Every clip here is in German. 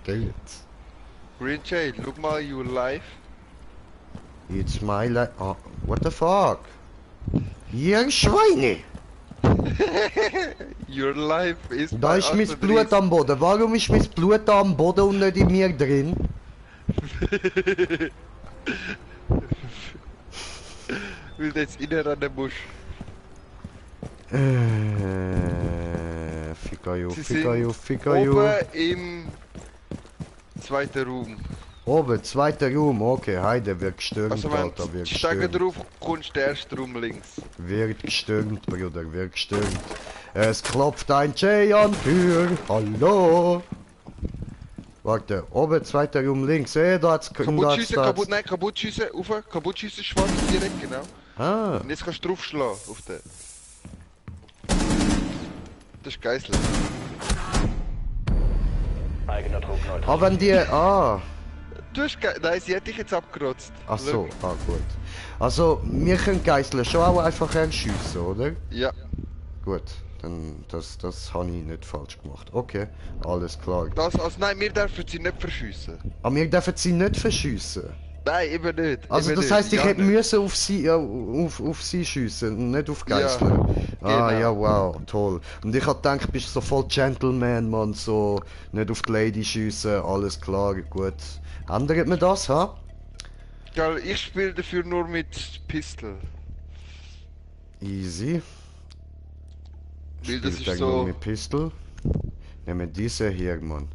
geht's? Green Jay, look mal, you live. It's my life. Oh, what the fuck? Ihr Schweine! Your life is Da bei ist mein 38. Blut am Boden. Warum ist mein Blut da am Boden und nicht in mir drin? Will jetzt innen an den Busch. Ficker Sie you, sind ficker you. oben im zweiten Raum. Oben, zweiter Raum, okay, Heide wird gestürmt, Also wenn Alter, wird du Stege gestürmt. drauf kommst, der erste Raum links. Wird gestürmt, Bruder, wird gestürmt. Es klopft ein Jay an Tür, hallo. Warte, oben, zweiter Raum links, da hat's... Kaputt schiessen, kaputt, nein, kaputt schiessen, rauf, kaputt schiessen, schwarz direkt, genau. Ah, Und jetzt kannst du draufschlagen, auf den. Das ist Geißel. Eigener Druck neutral. ah, wenn die... Ah, Du hast nein, sie hat dich jetzt abgerotzt. ach so, ah, gut. Also, wir können Geiseln schon auch einfach erschiessen, oder? Ja, Gut, dann, das habe ich nicht falsch gemacht. Okay, alles klar. das, also nein, wir dürfen sie nicht verschiessen. Aber wir dürfen sie nicht verschiessen. Nein, eben nicht. Also eben das nicht, heisst, ich ja hätte nicht. müssen auf sie, auf sie schiessen, nicht auf Geisler. Ja, Ah genau. ja, wow, toll. Und ich hab gedacht, bist so voll Gentleman, Mann, so nicht auf die Lady schiessen, alles klar, gut. Ändert man das, ha? Gell, ich spiele dafür nur mit Pistol. Easy. Weil das Spielt ist eigentlich nur so. mit Pistol. Nehmen wir diese hier, Mann.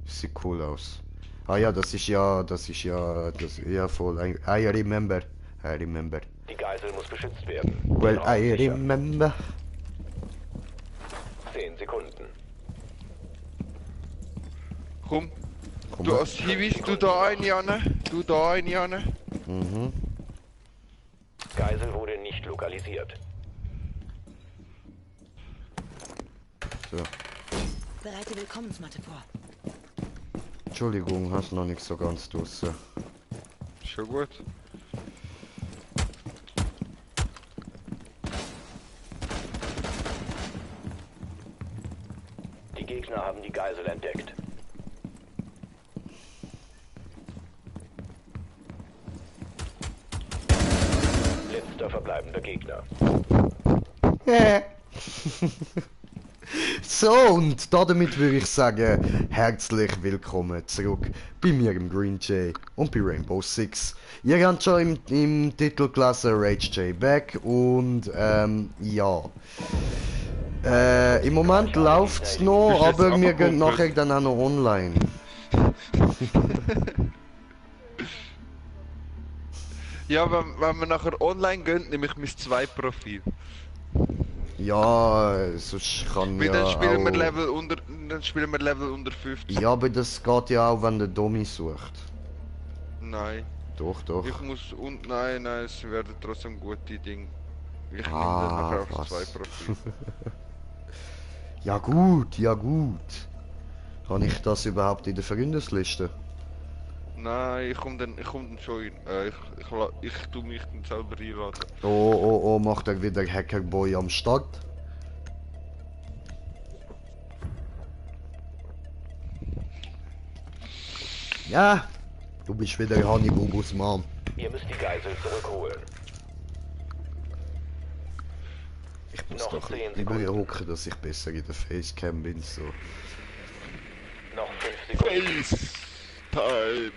Sieht cool aus. Ah ja, das ist ja, voll. I remember. I remember. Die Geisel muss beschützt werden. Well, Raum I sicher. remember. 10 Sekunden. Komm, Komm du mal. als Hinweis, du da eine an. Du da eine an. Mhm. Geisel wurde nicht lokalisiert. So. Bereite Willkommensmatte vor. Entschuldigung, hast noch nicht so ganz draussen. Schon gut. Die Gegner haben die Geisel entdeckt. Letzter verbleibender Gegner. So, und damit würde ich sagen, herzlich willkommen zurück bei mir im Green Jay und bei Rainbow Six. Ihr habt schon im Titel gelesen Rage J Back und ja. Im Moment läuft es noch, aber wir gehen nachher dann auch noch online. Ja, wenn wir nachher online gehen, nehme ich mein 2 Profil. Ja, sonst kann Weil ja dann spielen wir auch... Level unter 50. Ja, aber das geht ja auch, wenn der Domi sucht. Nein. Doch, doch. Ich muss und nein, es werden trotzdem gute Dinge. Ich nehme dann Ah, nachher auf was. 2 Profil. Ja gut, ja gut. Habe ich das überhaupt in der Freundesliste? Nein, ich komm dann schon in. Ich tu mich dann selber einladen. Oh, macht er wieder Hackerboy am Start? Ja, du bist wieder Hannibubus Mann. Ihr müsst die Geisel zurückholen. Ich muss Noch doch 10 Sekunden. überhocken, dass ich besser in der Facecam bin. So. Noch 5 Sekunden. Time.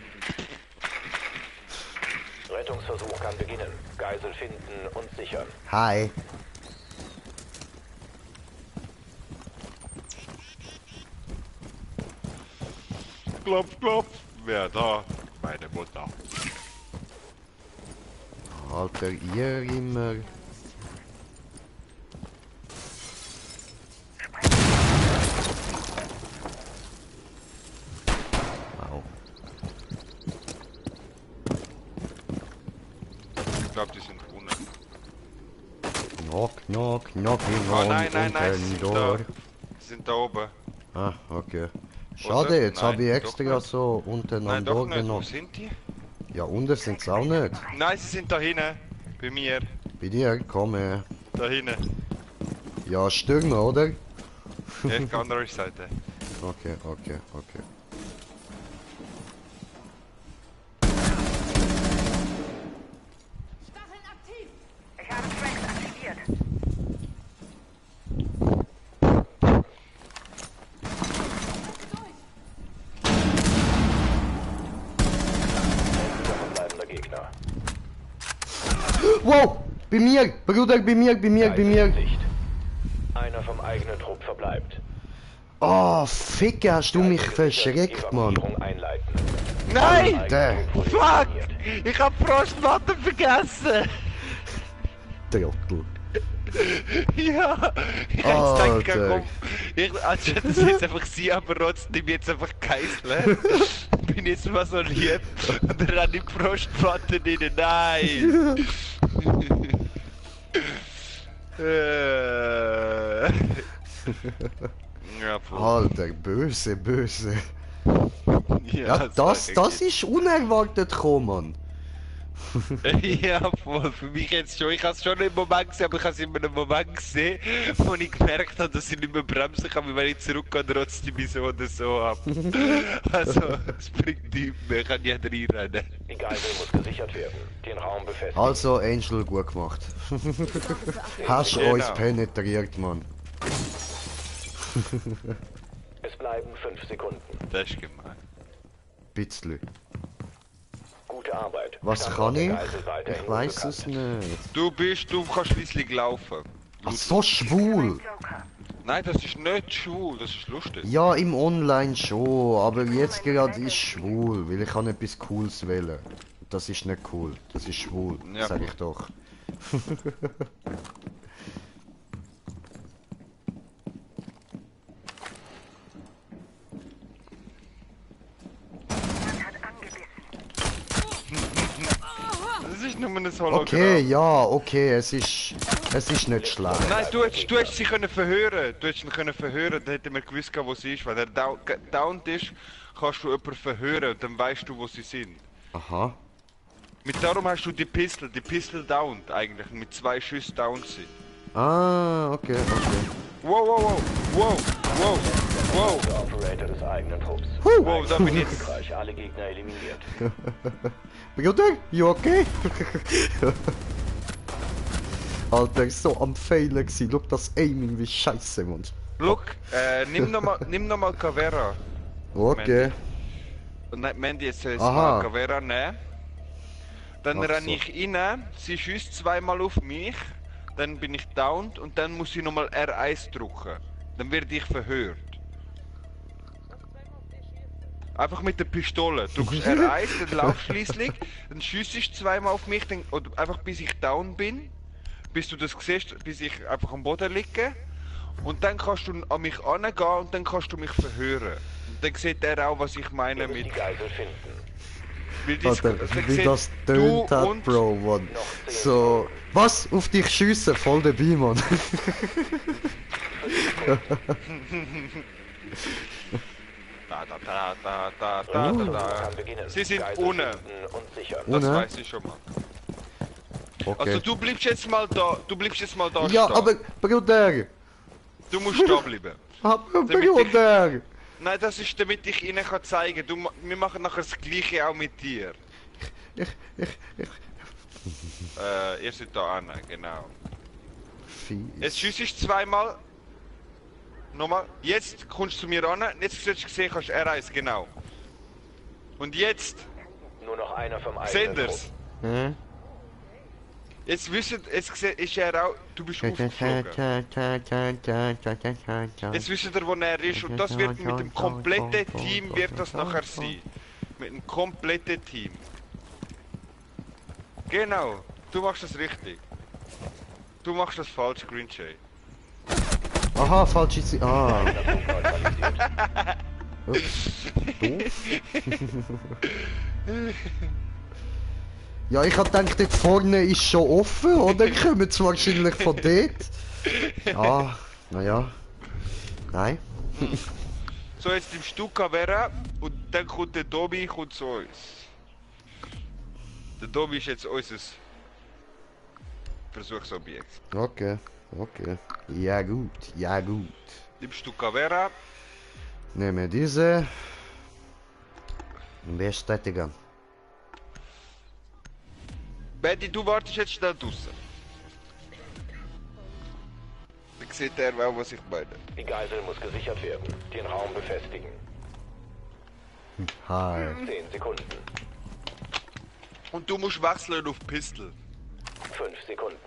Rettungsversuch kann beginnen. Geisel finden und sichern. Hi. Klopf, klopf. Wer da? Meine Mutter. Alter, ihr immer. Wow. Ich glaube, die sind unten. Knock, knocking Oh on nein, nein, nein, the sie sind door. da. Sie sind da oben. Ah, okay. Schade, Oder? jetzt Nein, habe ich doch extra nicht. so unten Nein, am doch Door nicht. Wo genommen. sind die? Ja, unten sind sie auch nicht. Nein, sie sind da hinten. Bei mir. Bei dir, komm her. Da hinten. Ja, stürmen, oder? Ja, ich gehe an der Seite. Okay. Wow! Bei mir! Bruder, bei mir! Geisel in Sicht. Einer vom eigenen Trupp verbleibt. Oh, Ficker, hast du mich Geisel gesichert, verschreckt, Mann. Evakuierung einleiten. Nein! Alter! Fuck! Ich hab Frostplatte vergessen! Trottel. Ja! Ich hab jetzt gedacht, komm, anstatt das jetzt einfach sie, aber trotzdem jetzt einfach geißeln. Bin jetzt mal so lieb. Und dann ran die Frostplatte rein. Nein! Ja, voll. Alter, böse. Ja, das das ist unerwartet gekommen, Mann. Ja, voll. Für mich jetzt schon. Ich habe es schon im Moment gesehen, aber ich habe es in einem Moment gesehen, wo ich gemerkt habe, dass ich nicht mehr bremsen kann, weil wenn ich zurückgehe, trotzdem so oder so ab. Also, es bringt nichts mehr, ich kann nicht reinrennen. Die Geisel muss gesichert werden. Den Raum befestigen. Also, Angel, gut gemacht. Hast Genau. uns penetriert, Mann. Es bleiben 5 Sekunden. Das ist gemein. Bisschen. Gute Arbeit. Was Standort kann der ich? Geisel weiterhin Ich weiß es unbekannt. nicht. Du kannst schließlich laufen. Ach, so schwul! Nein, das ist nicht schwul, das ist lustig. Ja, im Online schon, aber jetzt gerade ist schwul, weil ich kann etwas Cooles wählen. Das ist nicht cool, das ist schwul, Ja. sag ich doch. Das ist nur ein Hologramm. Okay, ja, okay, es ist nicht schlecht. Nein, du hättest sie können verhören. Du hättest ihn können verhören, dann hätten wir gewusst, wo sie ist. Wenn er downed ist, kannst du jemanden verhören und dann weißt du, wo sie sind. Aha. Mit darum hast du die Pistol downed eigentlich, mit 2 Schüssen downed sind. Ah, okay. Wow. Der Operator des eigenen Trupps. Wow, da bin ich jetzt. Erfolgreich, alle Gegner eliminiert. Bruder, you okay? Alter, ich so am Failen gsi. Schau das Aiming, wie scheiße, Mann. Look, nimm noch mal Cavera. Okay. Nein, Mandy, jetzt soll Aha. mal Cavera nehmen. Dann Ach renne so. ich rein, sie schießt zweimal auf mich, dann bin ich downed und dann muss ich nochmal R1 drücken. Dann werde ich verhört. Einfach mit der Pistole. Du drückst R1, dann laufst du schließlich, dann schießt zweimal auf mich, dann, oder einfach bis ich down bin, bis du das siehst, bis ich einfach am Boden liege. Und dann kannst du an mich angehen und dann kannst du mich verhören. Und dann sieht er auch, was ich meine Ihr müsst mit... die Geisel finden. Weil Alter, dann wie sieht das du tönt hat, und- Bro, Mann. So, was? Auf dich schiessen? Voll dabei, Mann. Kann beginnen. Sie sind Geisel ohne. finden und sichern. Das Ohne? weiß ich schon mal. Okay. Also du bleibst jetzt mal da, Ja, stehen. aber, Bruder! Du musst da bleiben. Aber, Damit ich- Bruder! Nein, das ist damit ich ihnen kann zeigen kann. Wir machen nachher das gleiche auch mit dir. Ihr seid da an, genau. Jetzt Fies. schießt zweimal. Nochmal. Jetzt kommst du zu mir an. Jetzt sollst du sehen, kannst R1, genau. Und jetzt, Nur noch einer vom eigenen seht Trupp. ihr's. Hä? Jetzt ist er auch, du bist aufgeflogen. Jetzt wisst ihr, wo er ist und das wird mit dem kompletten Team wird das nachher sein. Mit dem kompletten Team. Genau, du machst das richtig. Du machst das falsch, Green Jay. Aha, falsche Si Ah. Ups. Doof. Ja, ich hab gedacht, dort vorne ist schon offen, oder? Kommen sie wahrscheinlich von dort. Ja, naja. Nein. So, jetzt im Stuka wäre und dann kommt der Dobby zu uns. Der Dobby ist jetzt unser Versuchsobjekt. Okay, okay. Ja gut, ja gut. Im Stuka wäre. Nehmen wir diese. Und wer ist gegangen? Betty, du wartest jetzt schnell draußen. Dann sieht er auch, was ich meine. Die Geisel muss gesichert werden. Den Raum befestigen. Hi. 10 Sekunden. Und du musst wechseln auf Pistol. 5 Sekunden.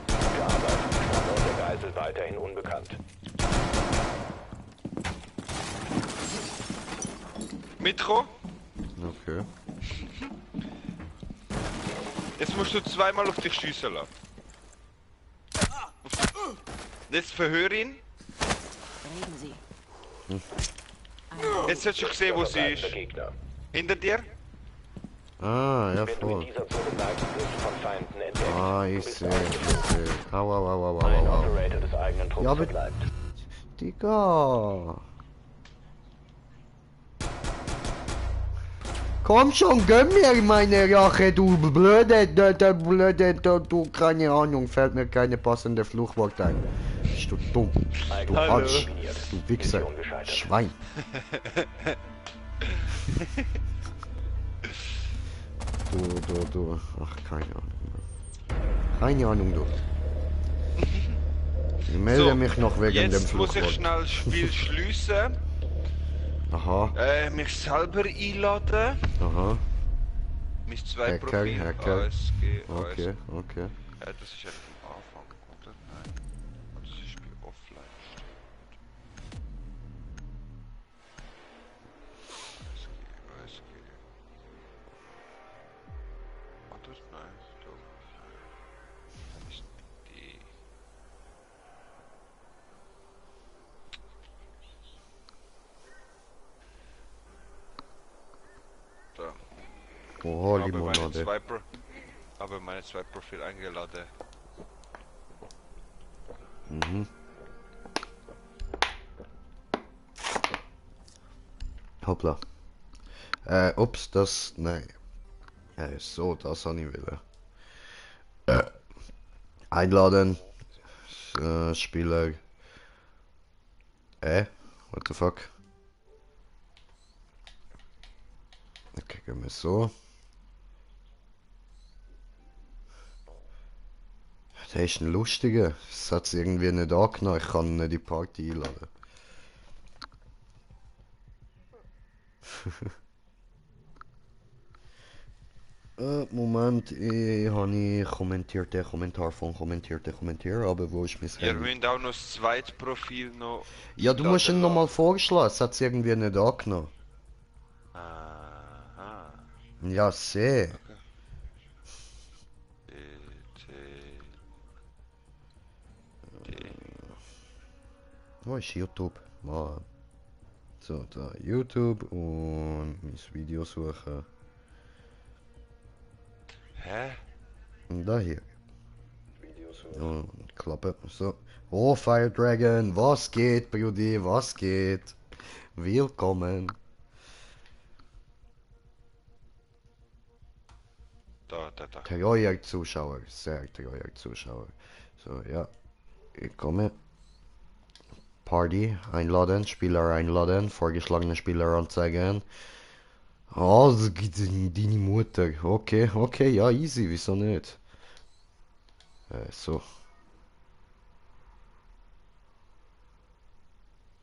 Gearbeitet. Standort der Geisel weiterhin unbekannt. Mitro, Okay. jetzt musst du zweimal auf dich schiessen lassen. Jetzt verhör ihn. Reden Sie. Jetzt hast du gesehen, wo sie ist. Verbleibender Gegner. Hinter dir? Ah, ja Wenn du in voll. dieser Zone bleibst, wirst du von Feinden entdeckt. Ah, Du ich bist sehe, ausgeschlossen. ich sehe. Au, au, au, au, Ein au, au. Operator des eigenen Trupps Ja, aber- verbleibt. Digga. Komm schon, gönn mir meine Rache, du blöde, du, keine Ahnung, fällt mir keine passende Fluchwort ein. Bist du dumm, du Eigenes Arsch, eliminiert. du Wichser, Mission gescheitert. Schwein. Du, ach, keine Ahnung. Keine Ahnung, du. Ich melde So, mich noch wegen dem jetzt muss ich Fluchwort. schnell das Spiel schliessen. Aha, Mich selber einladen. aha, Mein zwei Hacker, Profil. Hacker. ASG, okay, ASG. okay. Das ist ja am Anfang, oder? Nein. Das ist bei Offline. ASG. Oder? Nein, ich glaube. Dann ist die. Da. Oh, Habe meine Limonade. habe meine zwei Profil eingeladen. Mhm. Hoppla. Ups, das, nein. So, das habe ich will. Einladen. Spieler. What the fuck? Okay, gehen wir so. Der ist ein lustiger. Das hat es irgendwie nicht angenommen. Ich kann nicht die Party einladen. Moment, ich habe kommentiert, den Kommentar von kommentiert, aber wo ist mein Ihr Handy? müsst auch noch das zweite Profil noch. Ja, du musst ihn einladen nochmal lassen. vorschlagen, es hat es irgendwie nicht angenommen. Aha. Ja, sehr. Bitte. Wo ist YouTube? Mann. So, da YouTube und mein Video suchen. Hä? Und da hier. Und Klappe. So. Oh, Fire Dragon, was geht, Brudi, was geht? Willkommen. Da. Treuer Zuschauer, sehr treuer Zuschauer. So, ja. Ich komme. Party einladen, Spieler einladen, vorgeschlagene Spieler anzeigen. Oh, das geht in deine Mutter. Okay, ja, easy, wieso nicht? So.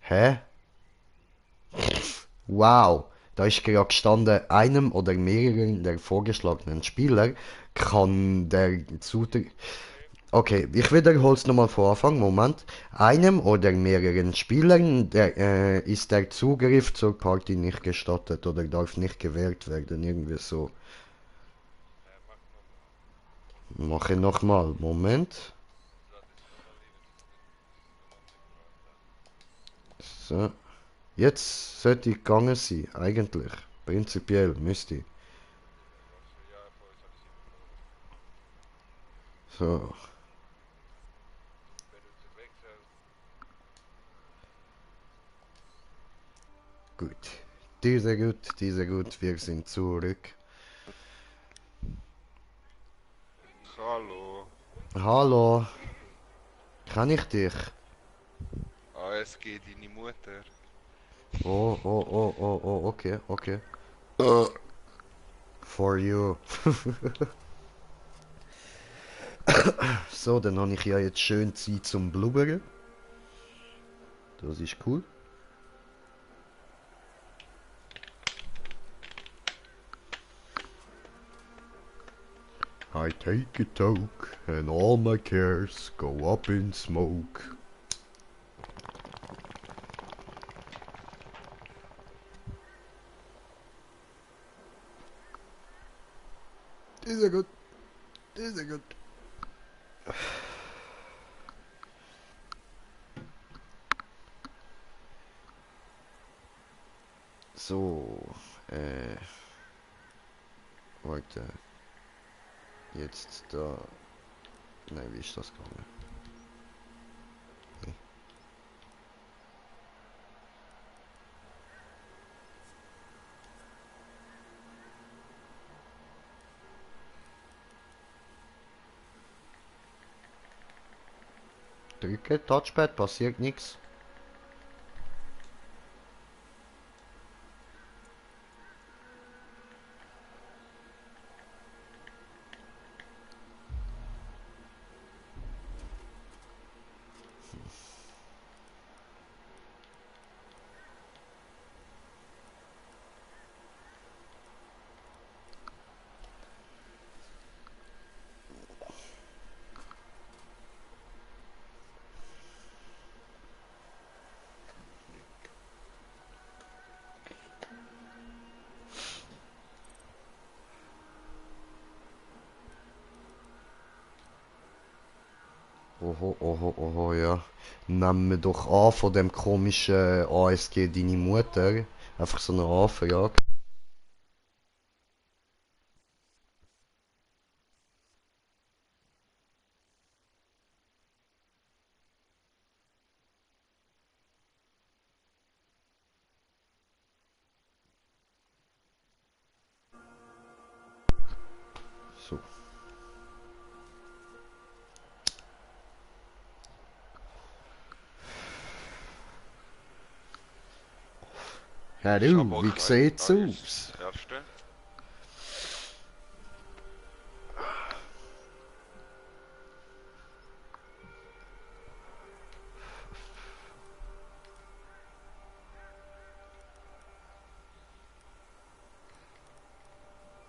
Hä? Wow, da ist gerade gestanden, einem oder mehreren der vorgeschlagenen Spieler kann der Zuter... Okay, ich wiederhole es nochmal von Anfang, Moment. Einem oder mehreren Spielern ist der Zugriff zur Party nicht gestattet oder darf nicht gewährt werden, irgendwie so. Mache nochmal, Moment. So. Jetzt sollte ich gegangen sein, eigentlich. Prinzipiell müsste ich. So. Gut. Diese gut, wir sind zurück. Hallo. Hallo. Kann ich dich? ASG, deine Mutter. Okay. For you. So, dann habe ich ja jetzt schön Zeit zum Blubbern. Das ist cool. I take a toke and all my cares go up in smoke. Das ist ja gut. Das ist ja gut. So, warte. Jetzt da. Nein, wie ist das gegangen? Nee. Drücke Touchpad, passiert nichts. Oho, oho, oho, ja. Nehmen wir doch an von dem komischen ASG deine Mutter. Einfach so eine Anfrage. So. Ja, du, wie sieht's aus? Erste.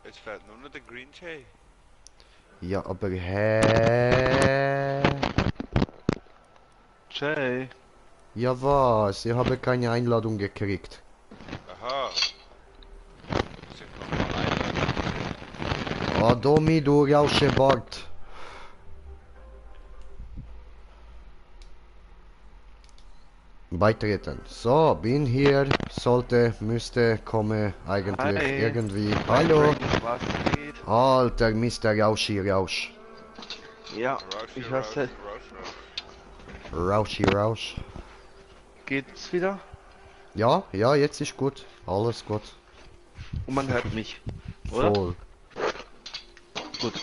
Es fehlt nur noch der Green Jay. Ja, aber hä? Jay. Ja was? Ich habe keine Einladung gekriegt. Aha. Sind wir mal ein. Ah, Domi, du Rauschebart. Beitreten. So, bin hier. Sollte, müsste, komme eigentlich Hi. irgendwie. Hallo. Was geht? Alter, Mr. Rauschi Rausch. Ja, Rausch, ich Rausch, hasse. Rausch. Rauschi Rausch. Geht's wieder? Ja, ja, jetzt ist gut. Alles gut. Und man hört mich. Oder? Voll. Gut.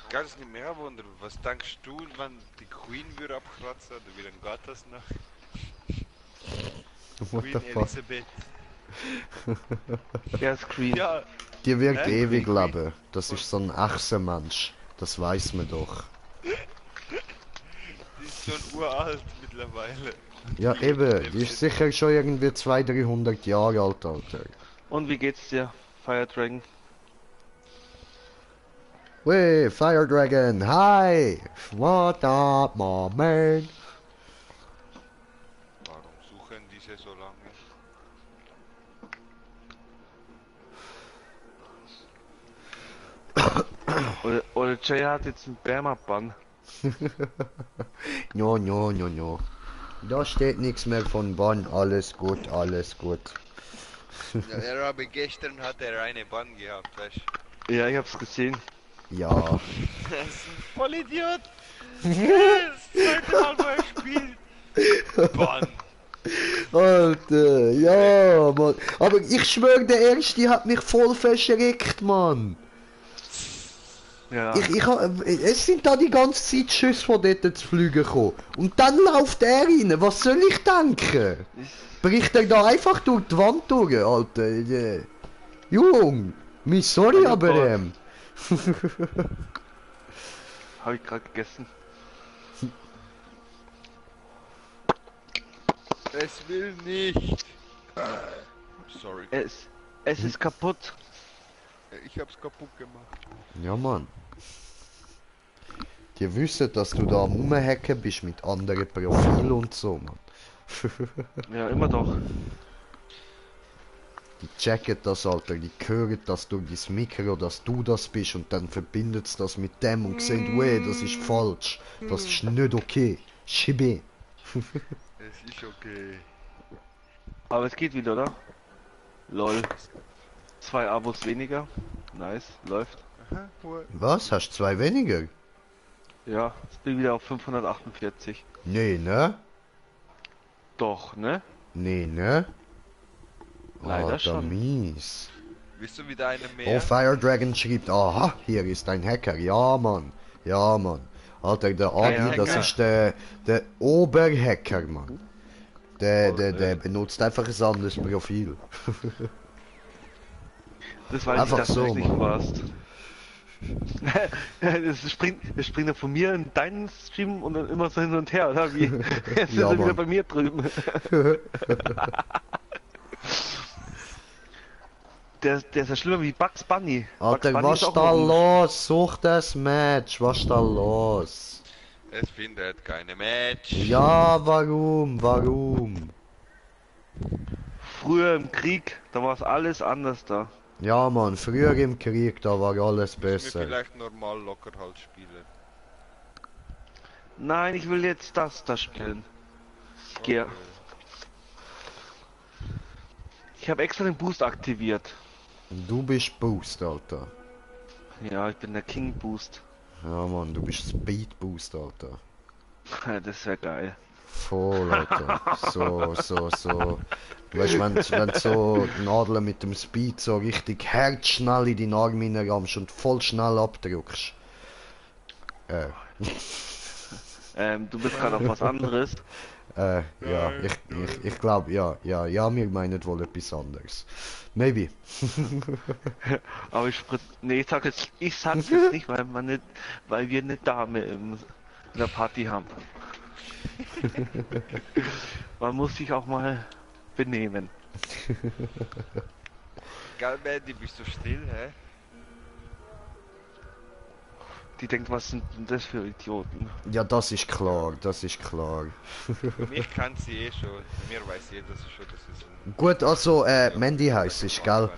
Kann es nicht mehr wundern. Was denkst du, wenn die Queen würde abkratzen? Oder wie lange geht das noch? What Queen the fuck? Elizabeth. Der Screen. Ja, Die wird ewig Queen. leben. Das ist so ein Echsenmensch. Das weiß man doch. die ist schon uralt mittlerweile. Ja, eben. Die ist sicher schon irgendwie 200-300 Jahre alt, Alter. Und wie geht's dir, Fire Dragon? Wey, Fire Dragon, hi! What up, my man? Warum suchen diese so lange? Oder Jay hat jetzt einen Perma-Bann. No, no, no, no. Da steht nichts mehr von Bann. Alles gut, alles gut. Ja, er aber gestern hat er eine Bann gehabt, weißt du? Ja, ich hab's gesehen. Ja. Das ist ein Vollidiot! Das zweite Mal, wo er spielt! Bann! Alter, ja, Mann. Aber ich schwöre, der Erste hat mich voll verschreckt, Mann. Ja. Es sind da die ganze Zeit Schüsse von dort zu fliegen gekommen. Und dann läuft er rein. Was soll ich denken? Bricht er da einfach durch die Wand durch, Alter? Jung, sorry, Ja, aber Gott. Hab ich gerade gegessen. Es will nicht! Sorry. Es ist kaputt. Ich hab's kaputt gemacht. Ja, Mann. Die wissen, dass du da am Rumhacken bist mit anderen Profilen und so, Mann. Ja, immer doch. Die checken das, Alter. Die hören das durch dein Mikro, dass du das bist und dann verbindet sie das mit dem und sehen, weh, das ist falsch. Das ist nicht okay. Schibe. Es ist okay. Aber es geht wieder, oder? Lol. 2 Abos weniger. Nice, läuft. Aha, cool. Was? Hast du 2 weniger? Ja, jetzt bin ich wieder auf 548. Nee, ne? Doch, ne? Nee, ne? Leider Alter, schon. mies. Bist du wieder eine Oh, mehr? Fire Dragon schreibt, aha, hier ist ein Hacker. Ja, Mann. Ja, Mann. Alter, der Adi, ja, das Hacker. ist der Oberhacker, Mann. Der benutzt einfach ein anderes Profil. Das weiß Einfach ich, dass so, du nicht Mann. warst. Es springt dann von mir in deinen Stream und dann immer so hin und her, oder wie? Jetzt Ja, ist er wieder Mann. bei mir drüben. Der ist ja schlimmer wie Bugs Bunny. Alter, Bugs Bunny was ist auch da ein- los? Such das Match, was da los? Es findet keine Match. Ja, warum? Früher im Krieg, da war es alles anders da. Ja, Mann, früher im Krieg, da war alles Müssen wir besser. vielleicht normal locker halt spielen. Nein, ich will jetzt das da spielen. Gear. Ich habe extra den Boost aktiviert. Du bist Boost, Alter. Ja, ich bin der King Boost. Ja, Mann, du bist Speed Boost, Alter. Das wäre geil. Voll, Alter. So. Weißt du, wenn du so Nadeln mit dem Speed so richtig herzschnell in deinen Arm reinrammst und voll schnell abdrückst. Du bist gerade auf was anderes. Ja, ich glaube, ja, wir meinen wohl etwas anderes. Maybe. Aber nee, ich sag's jetzt nicht, weil wir eine Dame in der Party haben. Man muss sich auch mal benehmen. Geil, Mandy, bist du still, hä? Die denkt, was sind denn das für Idioten? Ja, das ist klar. Für mich kennt sie eh schon. Bei mir weiß jeder schon, dass es ein... Gut, also, Mandy heisst es, gell?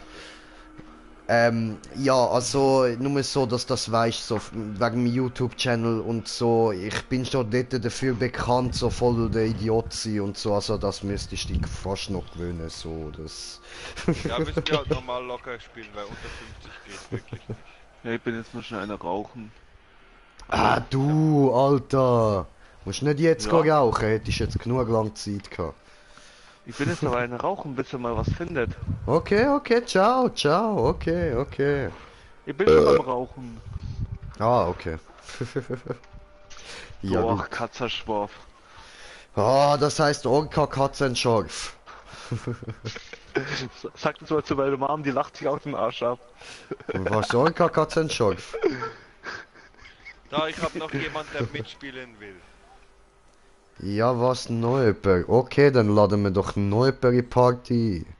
Ja, also, nur so, dass das weißt, so, wegen dem YouTube-Channel und so, ich bin schon dort dafür bekannt, so voll der Idiot zu sein und so, also das müsstest du dich fast noch gewöhnen, so, das... Ja, müssen wir halt normal locker spielen, weil unter 50 geht wirklich nicht. Ja, ich bin jetzt mal schnell einer rauchen. Ah, du, Alter! Musst nicht jetzt Ja. gehen rauchen, hättest jetzt genug lang Zeit gehabt. Ich bin jetzt aber einer rauchen, bis er mal was findet. Okay, ciao, okay. Ich bin schon am Rauchen. Ah, okay. Ja, Ja, gut. Katzerschworf. Ah, das heißt Orca-Katzenschorf. Sag das mal zu meiner Mom, die lacht sich aus dem Arsch ab. Was Orca-Katzenschorf? Da, ich hab noch jemand, der mitspielen will. Ja, was, noch jemand? Okay, dann laden wir doch noch jemand in die Party ein.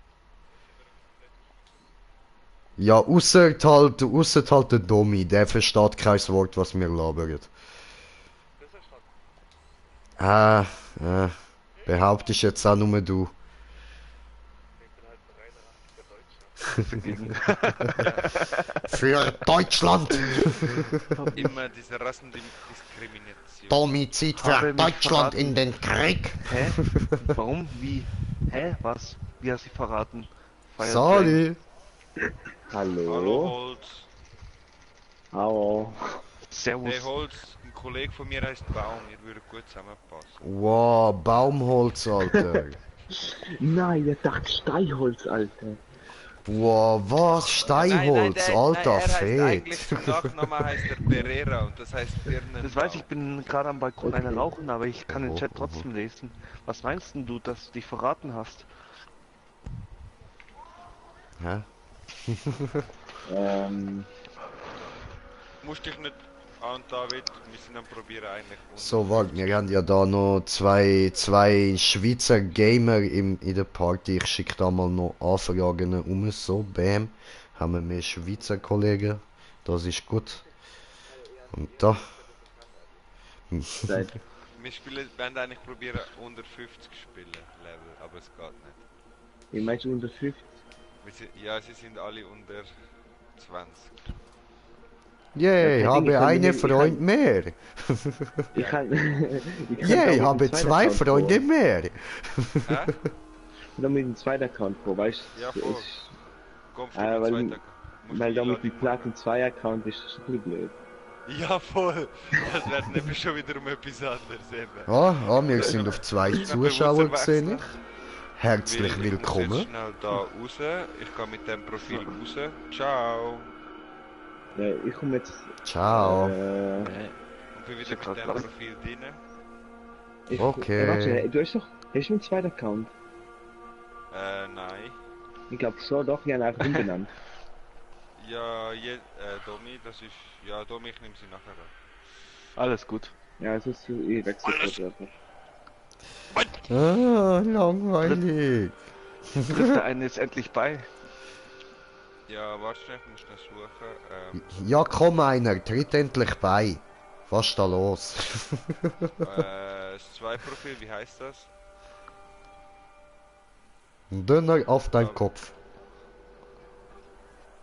Ja, ausser halt der Domi, der versteht kein Wort, was wir labern. Behauptest jetzt auch nur du. Für Deutschland! Immer diese Rassendiskrimination. Domi zieht für Habe mich Deutschland verraten. in den Krieg! Hä? Warum? Wie? Hä? Was? Wie hast du verraten? Fire Sali! Hallo Hallo. Holz. Hallo. Dragon. Servus. Hey Holz, ein Kollege von mir heißt Baum, ihr würdet gut zusammenpassen. Wow, Baumholz, Alter. Nein, ihr sagt Streichholz, Alter. Wow, was? Steinholz, Alter, er heißt fett. eigentlich zum Nachnamen heißt er Pereira und das heißt Birnenbaum. Das weiß ich, bin gerade am Balkon einer rauchen, aber ich kann den Chat trotzdem lesen. Was meinst denn du, dass du dich verraten hast? Hä? Musst dich nicht und David, wir sind am probieren eigentlich. So, warte, wir haben ja da noch zwei Schweizer Gamer in der Party. Ich schicke da mal noch Anfragen um, so, bam. Haben wir mehr Schweizer Kollegen. Das ist gut. Und da. Nein. Wir werden eigentlich probieren unter 50 spielen, Level, aber es geht nicht. Ich meinst du unter 50? Ja, sie sind alle unter 20. Yay, Ja, habe ich einen kann- Freund mehr. Ich kann. Ich kann Yay, da habe mit dem zwei zweiten Account Freunde mehr. Hä? Da mit dem zweiten Account vor, weißt Ja, du? voll. ist- Komm, für Ah, den weil- zweiten. Musst Weil du da mit dem einladen. Platin 2 Account ist das ein bisschen blöd. Ja, voll. Das wird nämlich schon wieder um etwas anderes eben. Wir sind auf zwei Ich bin Zuschauer bewusst gesehen. wechseln. Herzlich Weil Ich muss willkommen. jetzt schnell da raus. Ich gehe mit dem Profil raus. Ciao. Ja, ich komme jetzt. Ciao. Und bin wieder Ist mit ja dem krass. Profil drin. Okay. Warte, du hast doch. Hast du einen zweiten Account? Nein. Ich glaube schon, doch, ich habe ihn einfach umbenannt. Ja, Domi, das ist... Ja, Domi, ich nehme sie nachher an. Alles gut. Ja, es ist ich wechsle kurz einfach. Langweilig. Trifft der eine jetzt endlich bei? Ja, warte schnell, ich muss das suchen. Ja, komm einer, tritt endlich bei. Was ist da los? Das Zwei-Profil, wie heißt das? Dünner auf dein Kopf.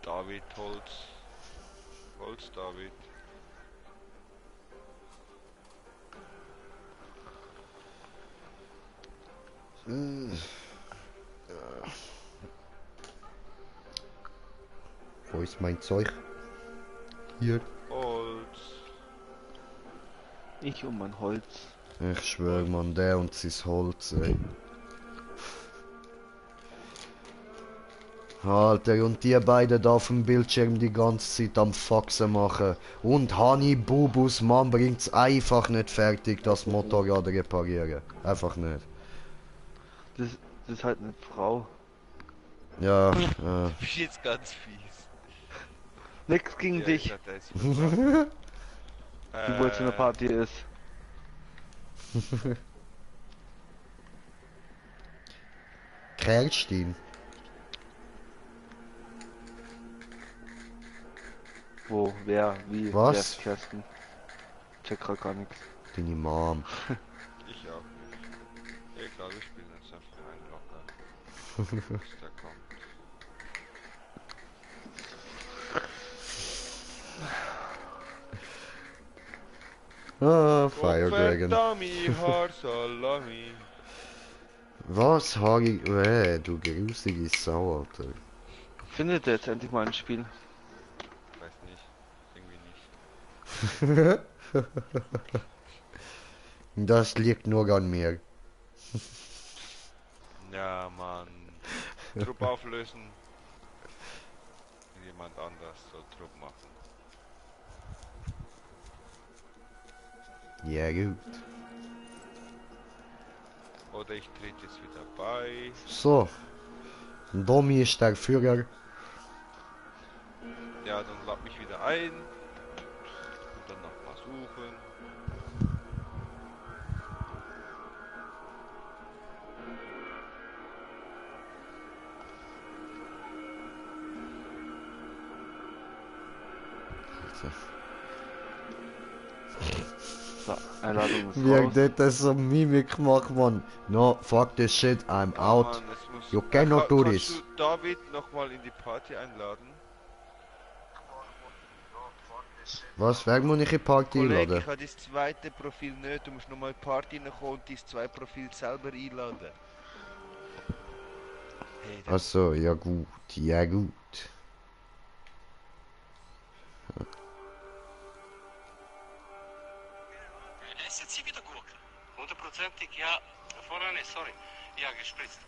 David Holz. Holz David. Wo ist mein Zeug? Hier. Holz. Ich und mein Holz. Ich schwöre, man, der und sein Holz, ey. Alter, und die beiden da auf dem Bildschirm die ganze Zeit am Faxen machen. Und Hani Bubus Mann bringt's einfach nicht fertig, das Motorrad reparieren. Einfach nicht. Das ist halt eine Frau. Ja, Du bist jetzt ganz fies. Nix gegen Ja, dich. ich dachte, das ist Du wolltest in der Party ist. Kerstin. Wo? Wer? Wie? Was? Wer ist Kerstin? Check grad gar nichts. Deine Mom. Ich auch nicht. Ja klar, wir spielen jetzt einfach einen locker. Bis der kommt. Fire Dragon. Dummy, Har Salami. Was, Hagi? Du grusige Sau, Alter. Findet ihr jetzt endlich mal ein Spiel? Weiß nicht. Irgendwie nicht. Das liegt nur an mir. Ja, Mann. Trupp auflösen. Jemand anders soll Trupp machen. Ja, gut. Oder ich trete jetzt wieder bei. So. Domi ist der Führer. Ja, dann lad mich wieder ein. Und dann nochmal suchen. So, Einladung ist Wie er raus. dort so Mimik macht, man. No, fuck this shit, I'm out. Mann, es muss- You cannot do Kannst this. du David nochmal in die Party einladen? Was, wer muss ich in die Party Kollege, einladen? ich habe das zweite Profil nicht. Du musst nochmal in die Party reinkommen und dein zweite Profil selber einladen. Hey, das Achso, ja gut, ja gut. Ist jetzt hier wieder Gurke? Hundertprozentig? Ja, vorne, sorry. Ja, gespritzt.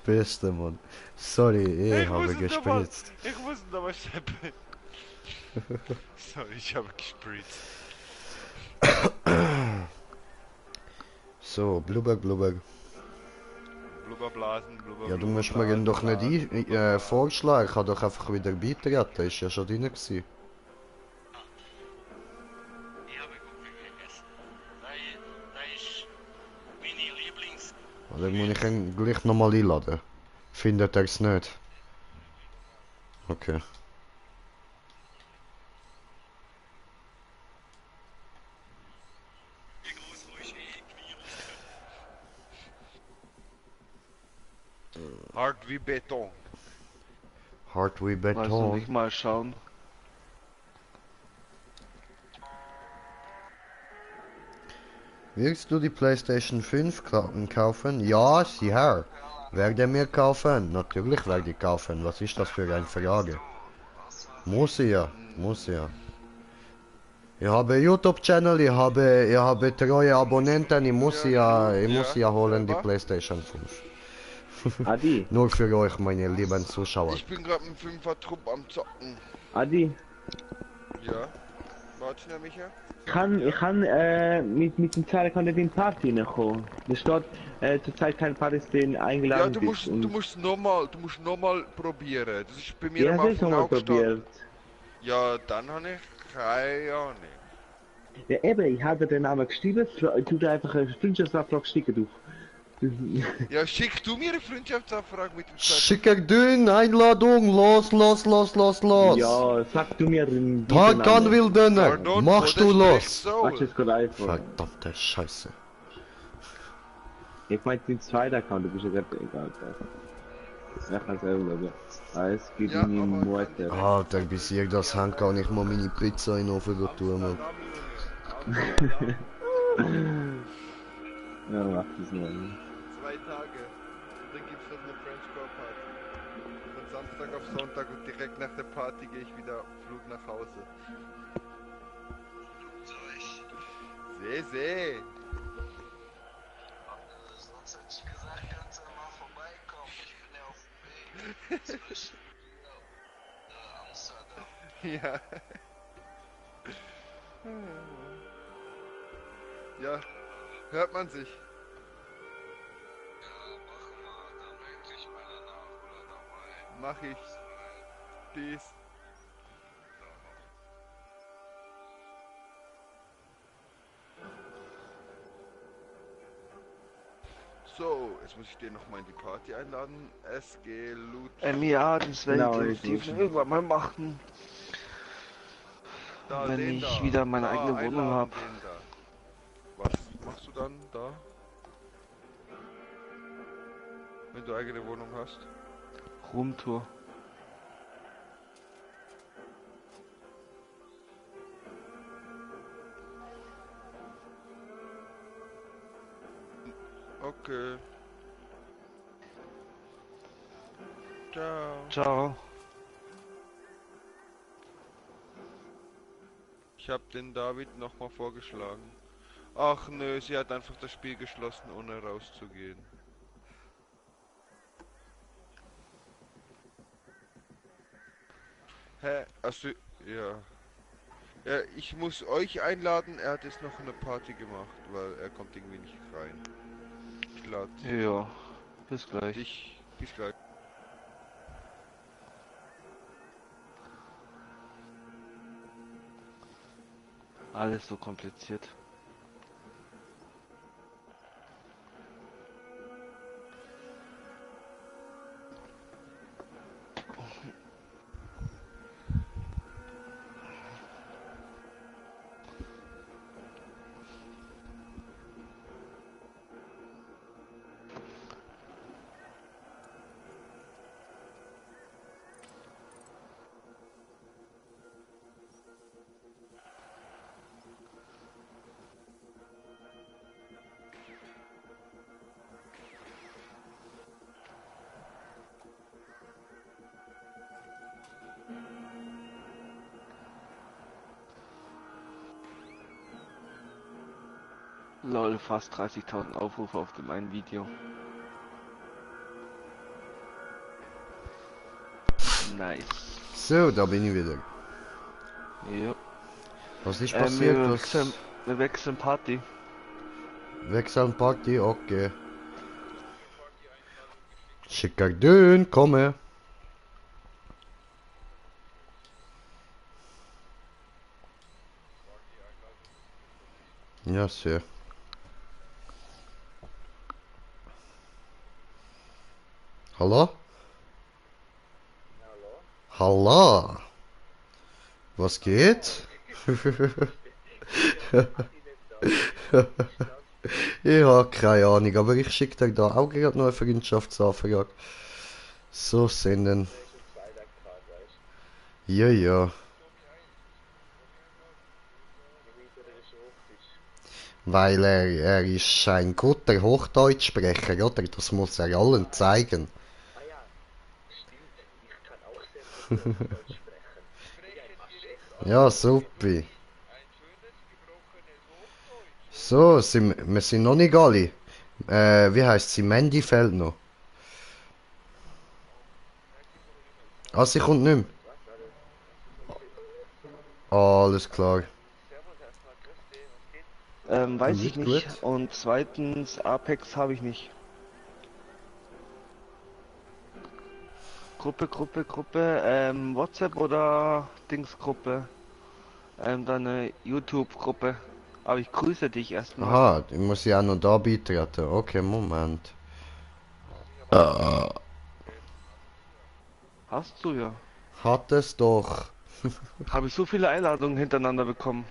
Beste Mann. Sorry, ich Ich habe muss noch mal- gespritzt. Ich muss noch mal steppen. Sorry, ich habe gespritzt. So, blubber, blubber. Blubberblasen, Blubber. Ja, du musst mir ihn doch nicht vorschlagen, ich kann doch einfach wieder beitreten, ist ja schon drin gewesen. Ich habe gut gegessen. Da ist meine Lieblings... Dann muss ich ihn gleich nochmal einladen. Findet er es nicht? Okay. Wie groß ruhig Hart wie Beton. Hard wie Mal soll Beton. ich mal schauen. Willst du die PlayStation 5 kaufen? Ja, sieh her. Werde mir kaufen. Natürlich werde ich kaufen. Was ist das für eine Frage? Muss ich ja. Muss ich ja. Ich habe YouTube-Channel, ich habe treue Abonnenten, ich muss ja holen die selber. PlayStation 5. Adi, Nur für euch, meine lieben Zuschauer. Ich bin gerade mit 5er Trupp am Zocken. Adi, Ja. Warte schnell, Micha. ich kann mit dem Zahlen kann ich in die Party kommen. Da steht zurzeit keine Partys, die eingeladen Ja, bist. du musst nochmal probieren. Das ist bei mir Ja, am das ist Anfang nochmal auch gestanden. probiert. Ja, dann habe ich keine Ahnung. Ja, eben, ich habe den Namen geschrieben, tu da einfach eine Freundschaftsanfrage schicken, du. Ja, schick du mir eine Freundschaftsanfrage mit dem Zeit. Schicker dünn, Einladung, los. Ja, sag du mir den Tarkan will dünner, Pardon, machst wo du der los. spricht so? Warte, es geht einfach. Verdammte Scheiße. Ich meinte den zweiten Account, du bist ja gerade egal. Ja, kann selber, aber. Es geht Ja, in die aber- Mutter. Alter, bis ich das Hand kann ich mal meine Pizza in den Ofen tun. Man. Ja, mach das mal. 2 Tage. Und dann gibt's noch eine French Core Party. Von Samstag auf Sonntag und direkt nach der Party gehe ich wieder Flug nach Hause. Seh. Sonst hätte ich gesagt, kannst du mal vorbeikommen. Ich bin ja auf dem Weg zwischen Amsterdam. Ja. Ja, hört man sich. Ja, mach mal, dann melde ich mal danach oder dabei. Mach ich. Peace. So, jetzt muss ich dir noch mal in die Party einladen. SG Loot. Ja, das werde Genau, ich ich definitiv muss- irgendwann mal machen. Da, wenn den ich da. wieder meine Da, eigene Wohnung einladen, hab. den da. Was machst du dann da? Wenn du eigene Wohnung hast? Roomtour. Okay. Ciao. Ciao. Ich habe den David nochmal vorgeschlagen. Ach nö, sie hat einfach das Spiel geschlossen, ohne rauszugehen. Hä? Also, ja. Ja, ich muss euch einladen, er hat jetzt noch eine Party gemacht, weil er kommt irgendwie nicht rein. Ich lade Ja, bis gleich. dich. Bis gleich. Alles so kompliziert. Lol, fast 30.000 Aufrufe auf dem einen Video. Nice. So, da bin ich wieder. Ja. Was ist passiert? Wir wechseln Party. Wechseln Party, okay. Schicker Dünn, komme. Ja, sehr. Hallo? Hallo? Was geht? Ich habe keine Ahnung, aber ich schicke dir da auch gerade noch eine Freundschaftsanfrage. So senden. Ja, ja. Weil er ist ein guter Hochdeutschsprecher, oder? Das muss er allen zeigen. Ja, super. So, wir sind noch nicht alle. Wie heißt sie? Mandy fehlt noch. Ah, sie kommt nicht mehr. Alles klar. Weiß ich Gut, nicht. gut. Und zweitens, Apex habe ich nicht. Gruppe, WhatsApp oder Dingsgruppe? Deine YouTube-Gruppe. Aber ich grüße dich erstmal. Aha, ich muss ja auch noch da beitreten. Okay, Moment. Hast du ja. Hat es doch. Habe ich so viele Einladungen hintereinander bekommen.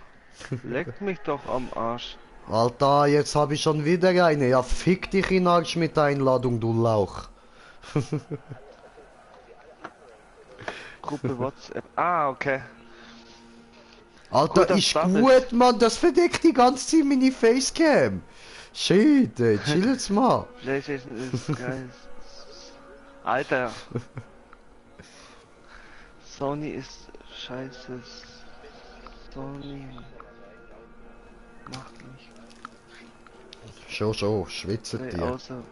Leck mich doch am Arsch. Alter, jetzt habe ich schon wieder eine. Ja, fick dich in den Arsch mit der Einladung, du Lauch. Gruppe WhatsApp. Ah, okay. Alter, Gut, dass ist das gut, ist. Mann. Das verdeckt die ganze Zeit meine Facecam. Shit, ey. Chill jetzt mal. PlayStation ist geil. Alter. Sony ist scheiße. Sony macht mich Schon, schwitzt Play dir. außer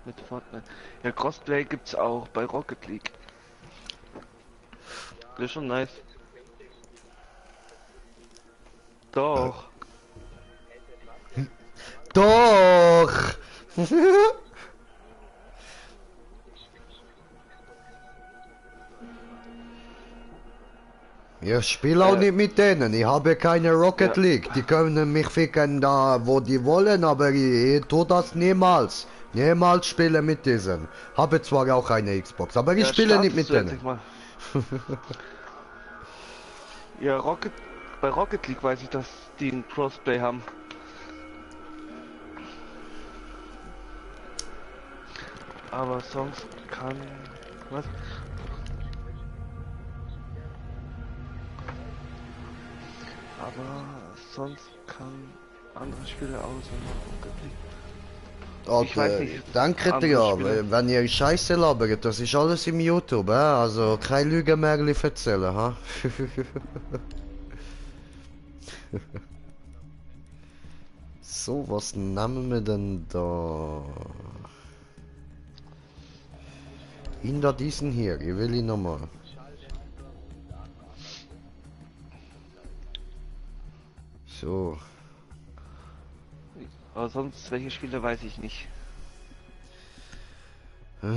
mit Fortnite. Ja, Crossplay gibt's auch bei Rocket League. Das ist schon nice. Doch. Doch! Ich spiele auch nicht mit denen. Ich habe keine Rocket Ja. League. Die können mich ficken da, wo die wollen, aber ich tue das niemals. Niemals spiele mit diesen. Habe zwar auch eine Xbox, aber ich Ja, spiele nicht mit startest du denen. endlich mal. Ja, bei Rocket League weiß ich, dass die ein Crossplay haben. Aber sonst kann... Was? Aber sonst kann andere Spiele außer Rocket League. Ich weiß nicht, danke andere dir, Spiele. wenn ihr Scheiße labert, das ist alles im YouTube, also kein Lüge mehr erzählen, ha? So, was nehmen wir denn da? In da diesen hier, ich will ihn nochmal. So. Aber sonst, welche Spiele weiß ich nicht. Ja.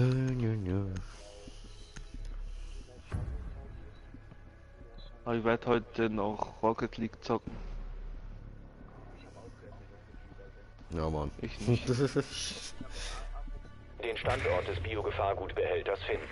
Aber ich werde heute noch Rocket League zocken. Ja, Mann. Ich nicht. Den Standort des Biogefahrgutbehälters finden.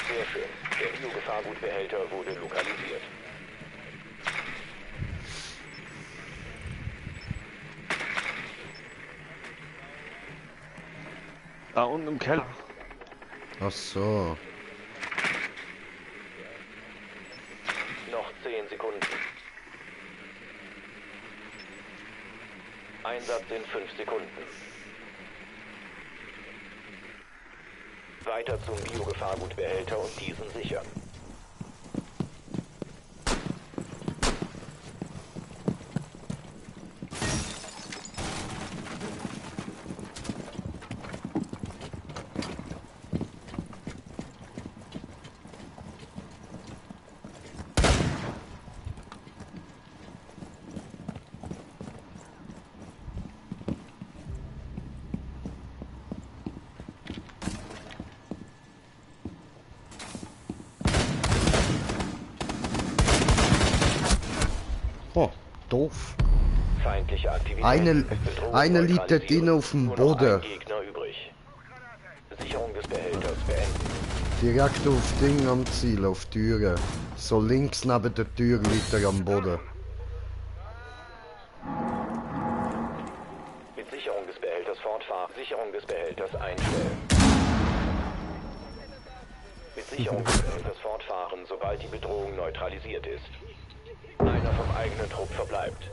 Sehr schön. Der Biogefahrgutbehälter wurde lokalisiert. Da unten im Keller. Ach so. Noch 10 Sekunden. Einsatz in 5 Sekunden. Weiter zum Biogefahrgutbehälter und diesen sichern. Oh, doof. Feindliche Aktivität. Bedrohung Eine liegt dort neutralisiert. drin auf dem Nur noch Boden. ein Gegner übrig. Sicherung des Behälters beenden. Direkt auf Ding am Ziel, auf Türe. So links neben der Tür liegt er am Boden. Mit Sicherung des Behälters fortfahren. Sicherung des Behälters einstellen. Mit Sicherung des Behälters fortfahren, sobald die Bedrohung neutralisiert ist. Einer vom eigenen Trupp verbleibt.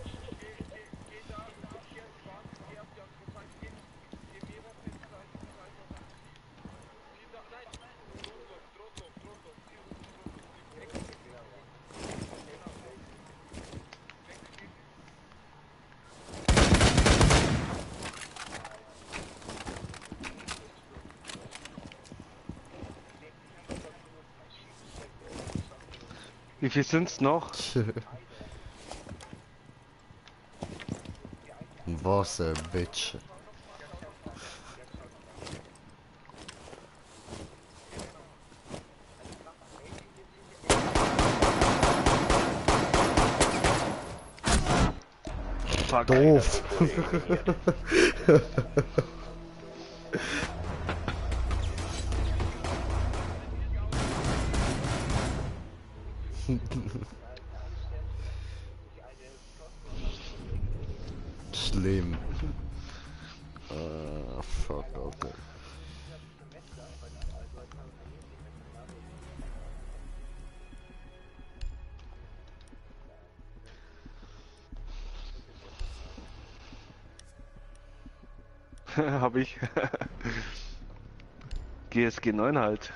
Wie viel sind's noch? Was ein Bitch. Fuck. Doof. Schlimm. Fuck, okay. Hab ich. GSG 9 halt.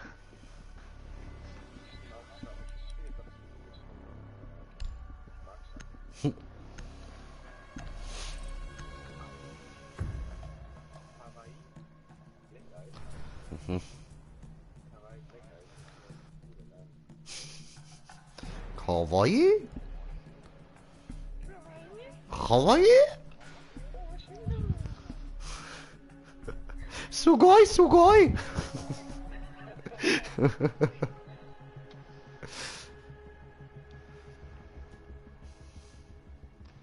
Hawaii? Hawaii? Sugoi, Sugoi!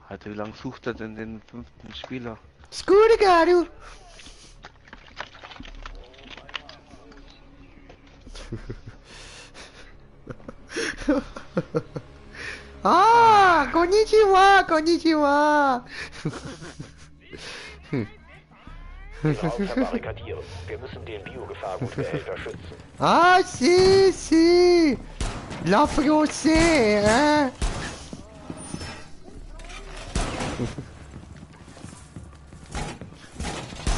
Alter, wie lange sucht er denn den 5. Spieler? Scooter-Garu! Ah, konnichiwa, konnichiwa! Den Raum verbarrikadieren. Wir müssen den Biogefahrgutbehälter schützen. Ah, si, si! La Frosé, hein?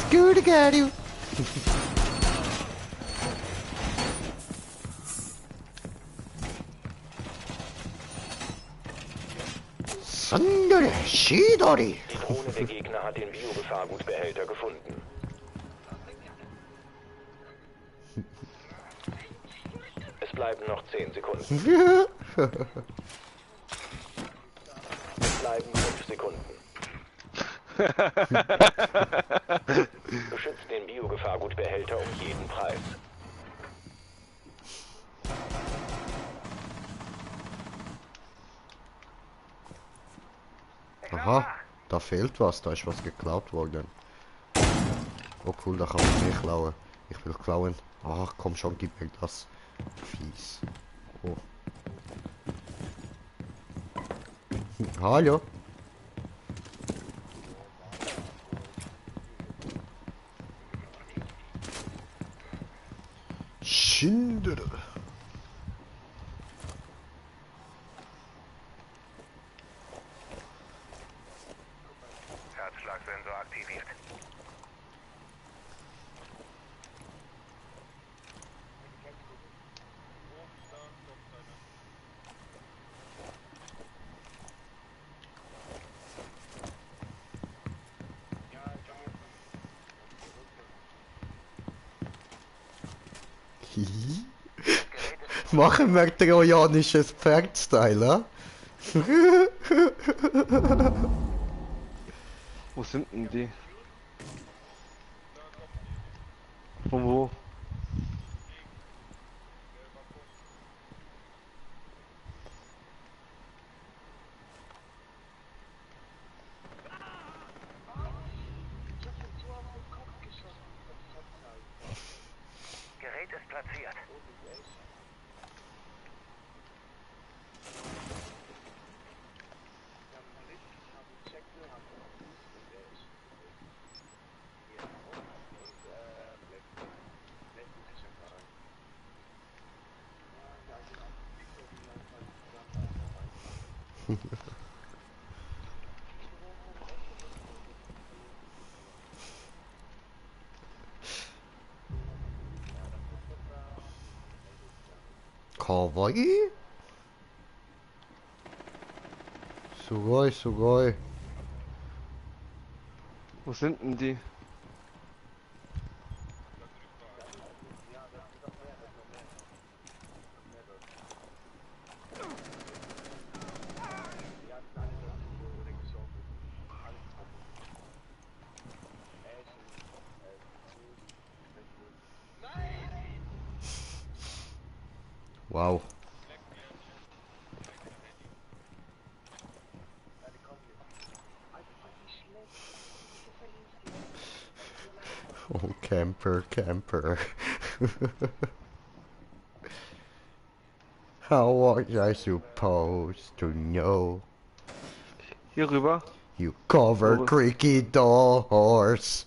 Scooter-Garu! Sandere, Shidori! Die Drohne der Gegner hat den Biogefahrgutbehälter gefunden. Es bleiben noch 10 Sekunden. Es bleiben 5 Sekunden. Beschützt den Biogefahrgutbehälter um jeden Preis. Aha, da fehlt was, da ist was geklaut worden. Oh cool, da kann man nicht klauen. Ich will klauen. Ach komm schon, gib mir das. Fies. Oh. Hallo? Schinder. Herzschlagsensor aktiviert. Machen wir trojanisches Pferd-Style, Wo sind denn die? Von wo? Kawaii? Sugoi, Sugoi. Wo sind denn die? Wow. Oh, Camper, Camper. How was I supposed to know? Hier rüber. You cover Oh. creaky doors.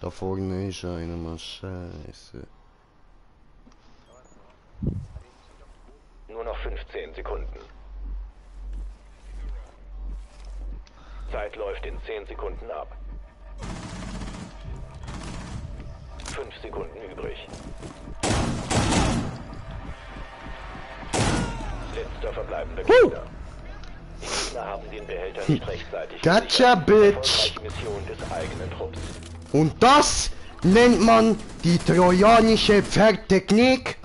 Da vorne ist einer, Mann, Scheiße. Nur noch 15 Sekunden. Zeit läuft in 10 Sekunden ab. 5 Sekunden übrig. Letzter verbleibender Gegner. Die Gegner haben den Behälter nicht rechtzeitig Gotcha, gesichert. bitch! Erfolgreiche Mission des eigenen Trupps. Und das nennt man die trojanische Pferdtechnik.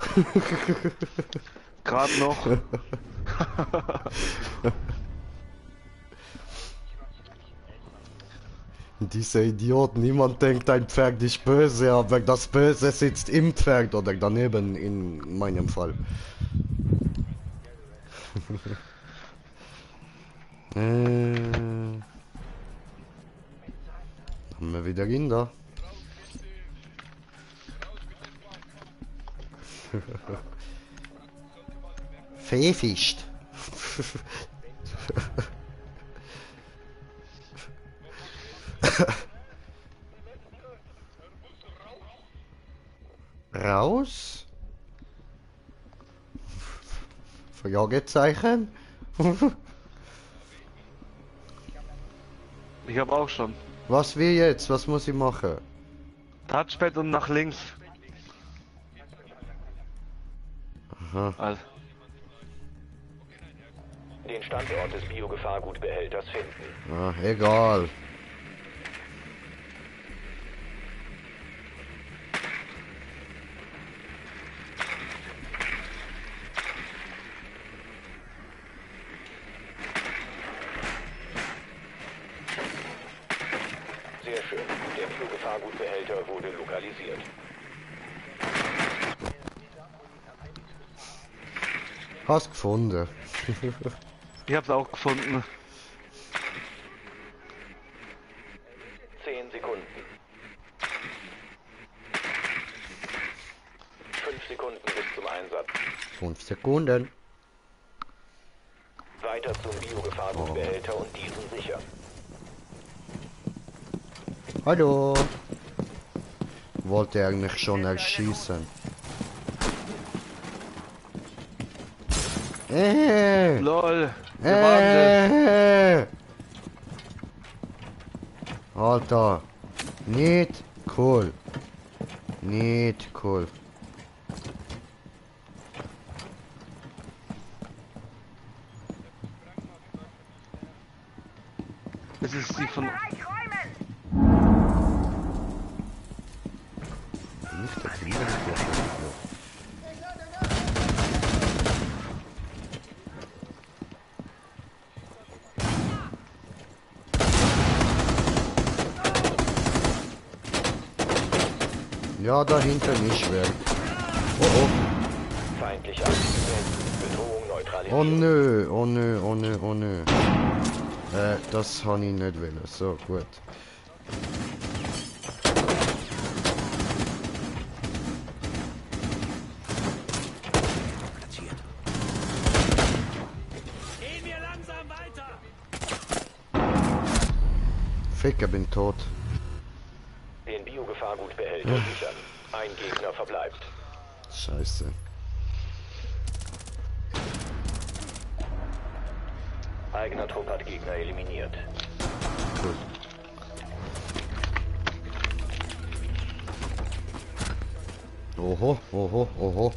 Gerade noch. Diese Idioten, niemand denkt, ein Pferd ist böse, aber das Böse sitzt im Pferd oder daneben in meinem Fall. Haben wir wieder ihn da? Verfischt. Raus? Fragezeichen? Ich habe auch schon. Was wir jetzt? Was muss ich machen? Touchpad und nach links. Aha. Also, Den Standort des Biogefahrgutbehälters finden. Ah, egal. Sehr schön. Der Biogefahrgutbehälter wurde lokalisiert. Hast gefunden. ich hab's auch gefunden. 10 Sekunden. 5 Sekunden bis zum Einsatz. 5 Sekunden. Weiter zum Biogefahrgutbehälter und diesen sichern. Hallo. Wollte eigentlich schon erschießen. LOL. Wir waren Alter. Nicht cool. Nicht cool. das. Das ist die von. Nicht der Kinderflasche. Ja, da hinten ist wer. Oh Feindliche Aktivität. Bedrohung neutralisiert. oh. Oh nö, oh nö, oh nö, oh nö. Das habe ich nicht wollen. So, gut. Gehen wir langsam weiter! Ficker, bin tot. Den Biogefahrgutbehälter sichern. Ein Gegner verbleibt. Scheiße. Eigener Trupp hat Gegner eliminiert. Cool. Oho, oho, oho.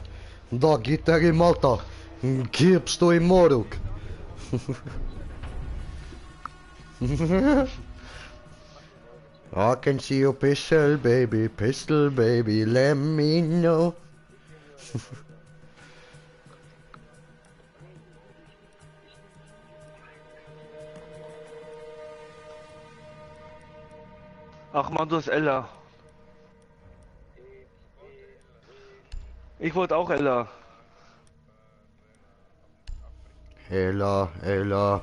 Da geht er im Alter. Gibst du im Moruk. I can see your pistol, baby, let me know. Ach man, du hast Ella. Ich wollte auch Ella. Ella, Ella,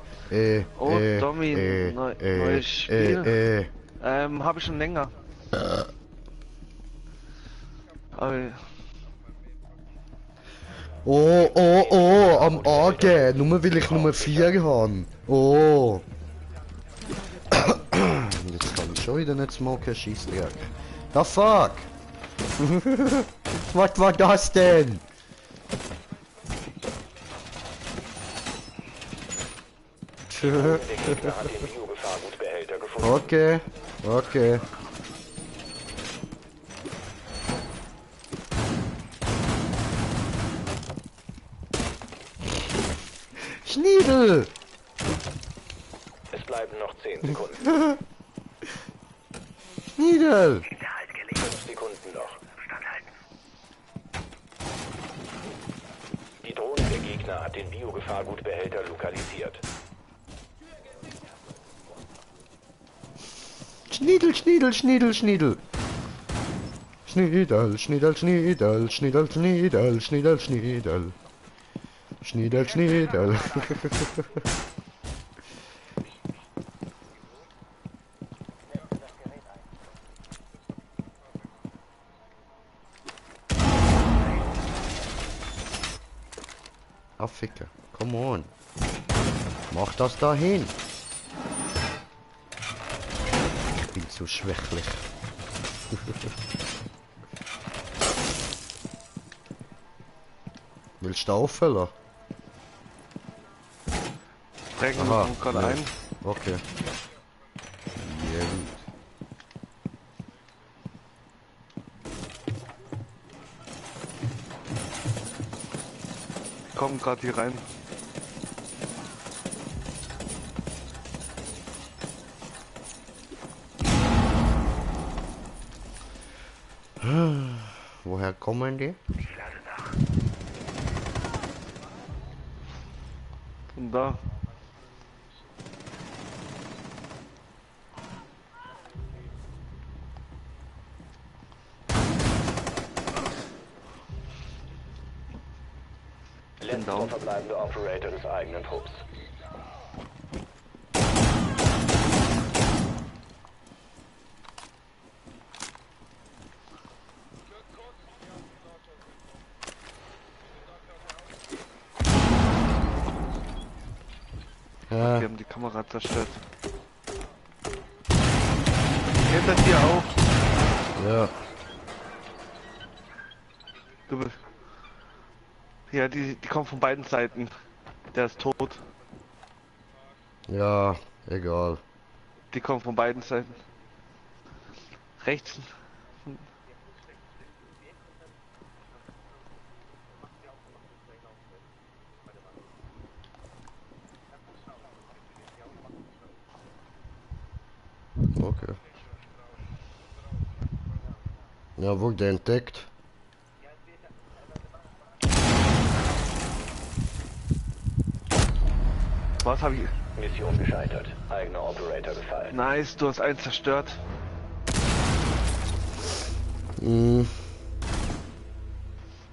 Oh, Tommy, neues Spiel. Habe ich schon länger. Aber, Oh, am Argen. Nur will ich Nummer 4 haben. Oh. Jetzt kann ich schon wieder nicht smoken, Scheissdreck. The fuck? Was war das denn? Der Gegner hat den Biogefahrgutbehälter gefunden. Okay, okay. Schniedel! Es bleiben noch 10 Sekunden. Schniedel! 5 Sekunden noch. Die Drohne der Gegner hat den Biogefahrgutbehälter lokalisiert. Schniedel, Schniedel, Schniedel, Schniedel. Schniedel, Schniedel, Schniedel, Schniedel, Schniedel, Schniedel, Schniedel. Schniedel, Schniedel. Ah, Ficker, come on. Mach das dahin. Ich bin zu schwächlich. Willst du auffällen? Prägen Aha, wir gerade ja. ein. Okay. Ja, gut. Kommen gerade hier rein. Woher kommen die? Und da. Letzter down. verbleibende Operator des eigenen Trupps. Ja, Wir haben die Kamera zerstört. Hinter dir auch. ja. Du bist. Ja, die kommen von beiden Seiten. Der ist tot. Ja, egal. Die kommen von beiden Seiten. Rechts. Okay. Ja, wurde entdeckt. Was habe ich? Mission gescheitert. Eigener Operator gefallen. Nice, du hast einen zerstört. Hm,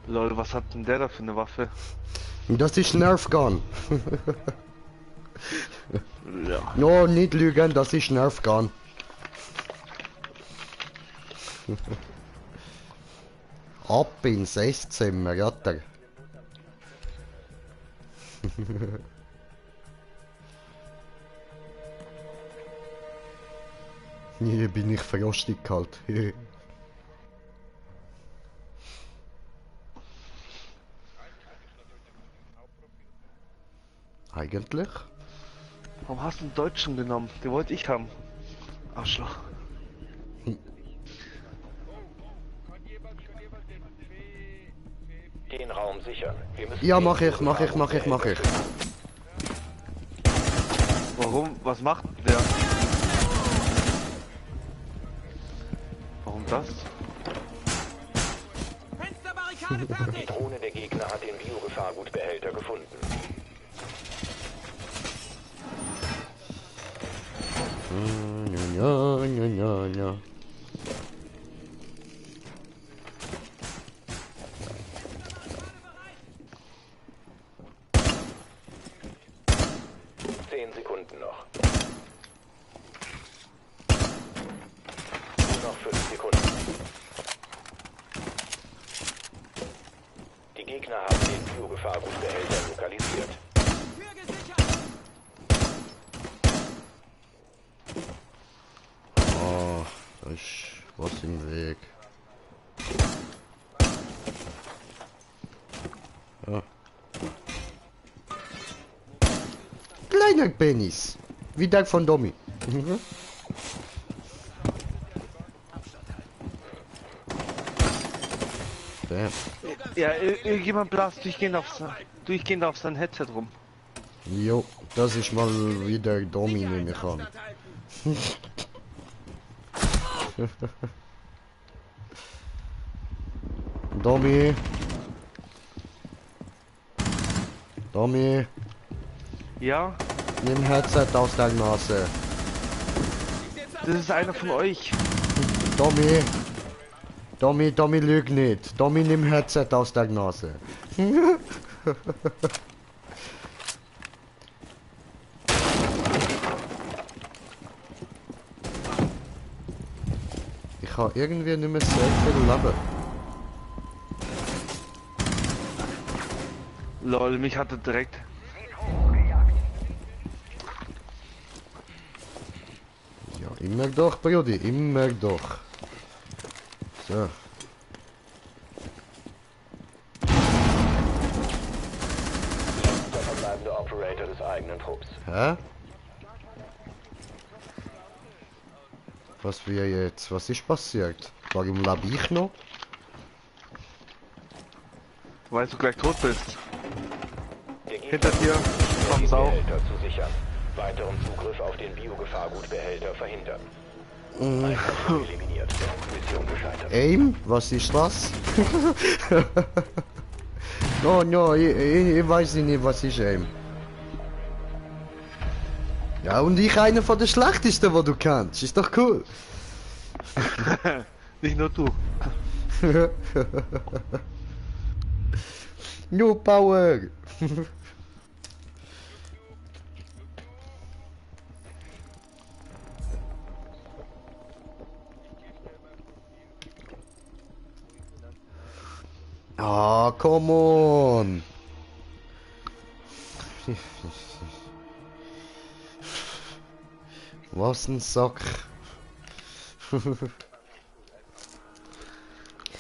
Lol, was hat denn der da für eine Waffe? das ist Nerf Gun. Ja. No, nicht lügen, das ist Nerf Gun. Ab ins Esszimmer, Gatter. Hier bin ich verrostet kalt. Eigentlich? Warum hast du einen Deutschen genommen? Den wollte ich haben. Arschloch. Den Raum sichern. Wir müssen Ja, den mach ich. Biogefahrbehälter Warum? Was macht der? Warum das? Die Drohne der Gegner hat den Biogefahrgutbehälter gefunden. Ja. 10 Sekunden noch. Nur noch 5 Sekunden. Die Gegner haben den Biogefahrgutbehälter lokalisiert. Oh, da ist was im Weg. Ja. Kleiner Penis. Wie der von Domi. Damn. Ja, irgendjemand blast durchgehend auf sein Headset rum. Jo, das ist mal wieder Domi, nehme ich an. Domi. Domi, Ja, nimm Headset aus der Nase. das ist einer von euch. Domi, lüg nicht. Domi, nimm Headset aus der Nase. Ich habe irgendwie nicht mehr sehr viel Leben. Lol, mich hatte direkt. Ja, immer doch, Brudi, immer doch. So. Der verbleibende Operator des eigenen Trupps. Hä? Was wir jetzt? Was ist passiert? Warum lebe ich noch? Weil du gleich tot bist. Der Gegner Hinter dir versucht, kommen den sie auch. Behälter zu sichern. Weiteren Zugriff auf den Biogefahrgutbehälter verhindern. Ein Kampf eliminiert. Mission gescheitert. Aim? Was ist das? No, ich weiß nicht, was ist Aim. Ja, und ich einer von den schlechtesten, die du kennst. Ist doch cool. Nicht nur du. New Power. Ah, come on. Was ein Sack.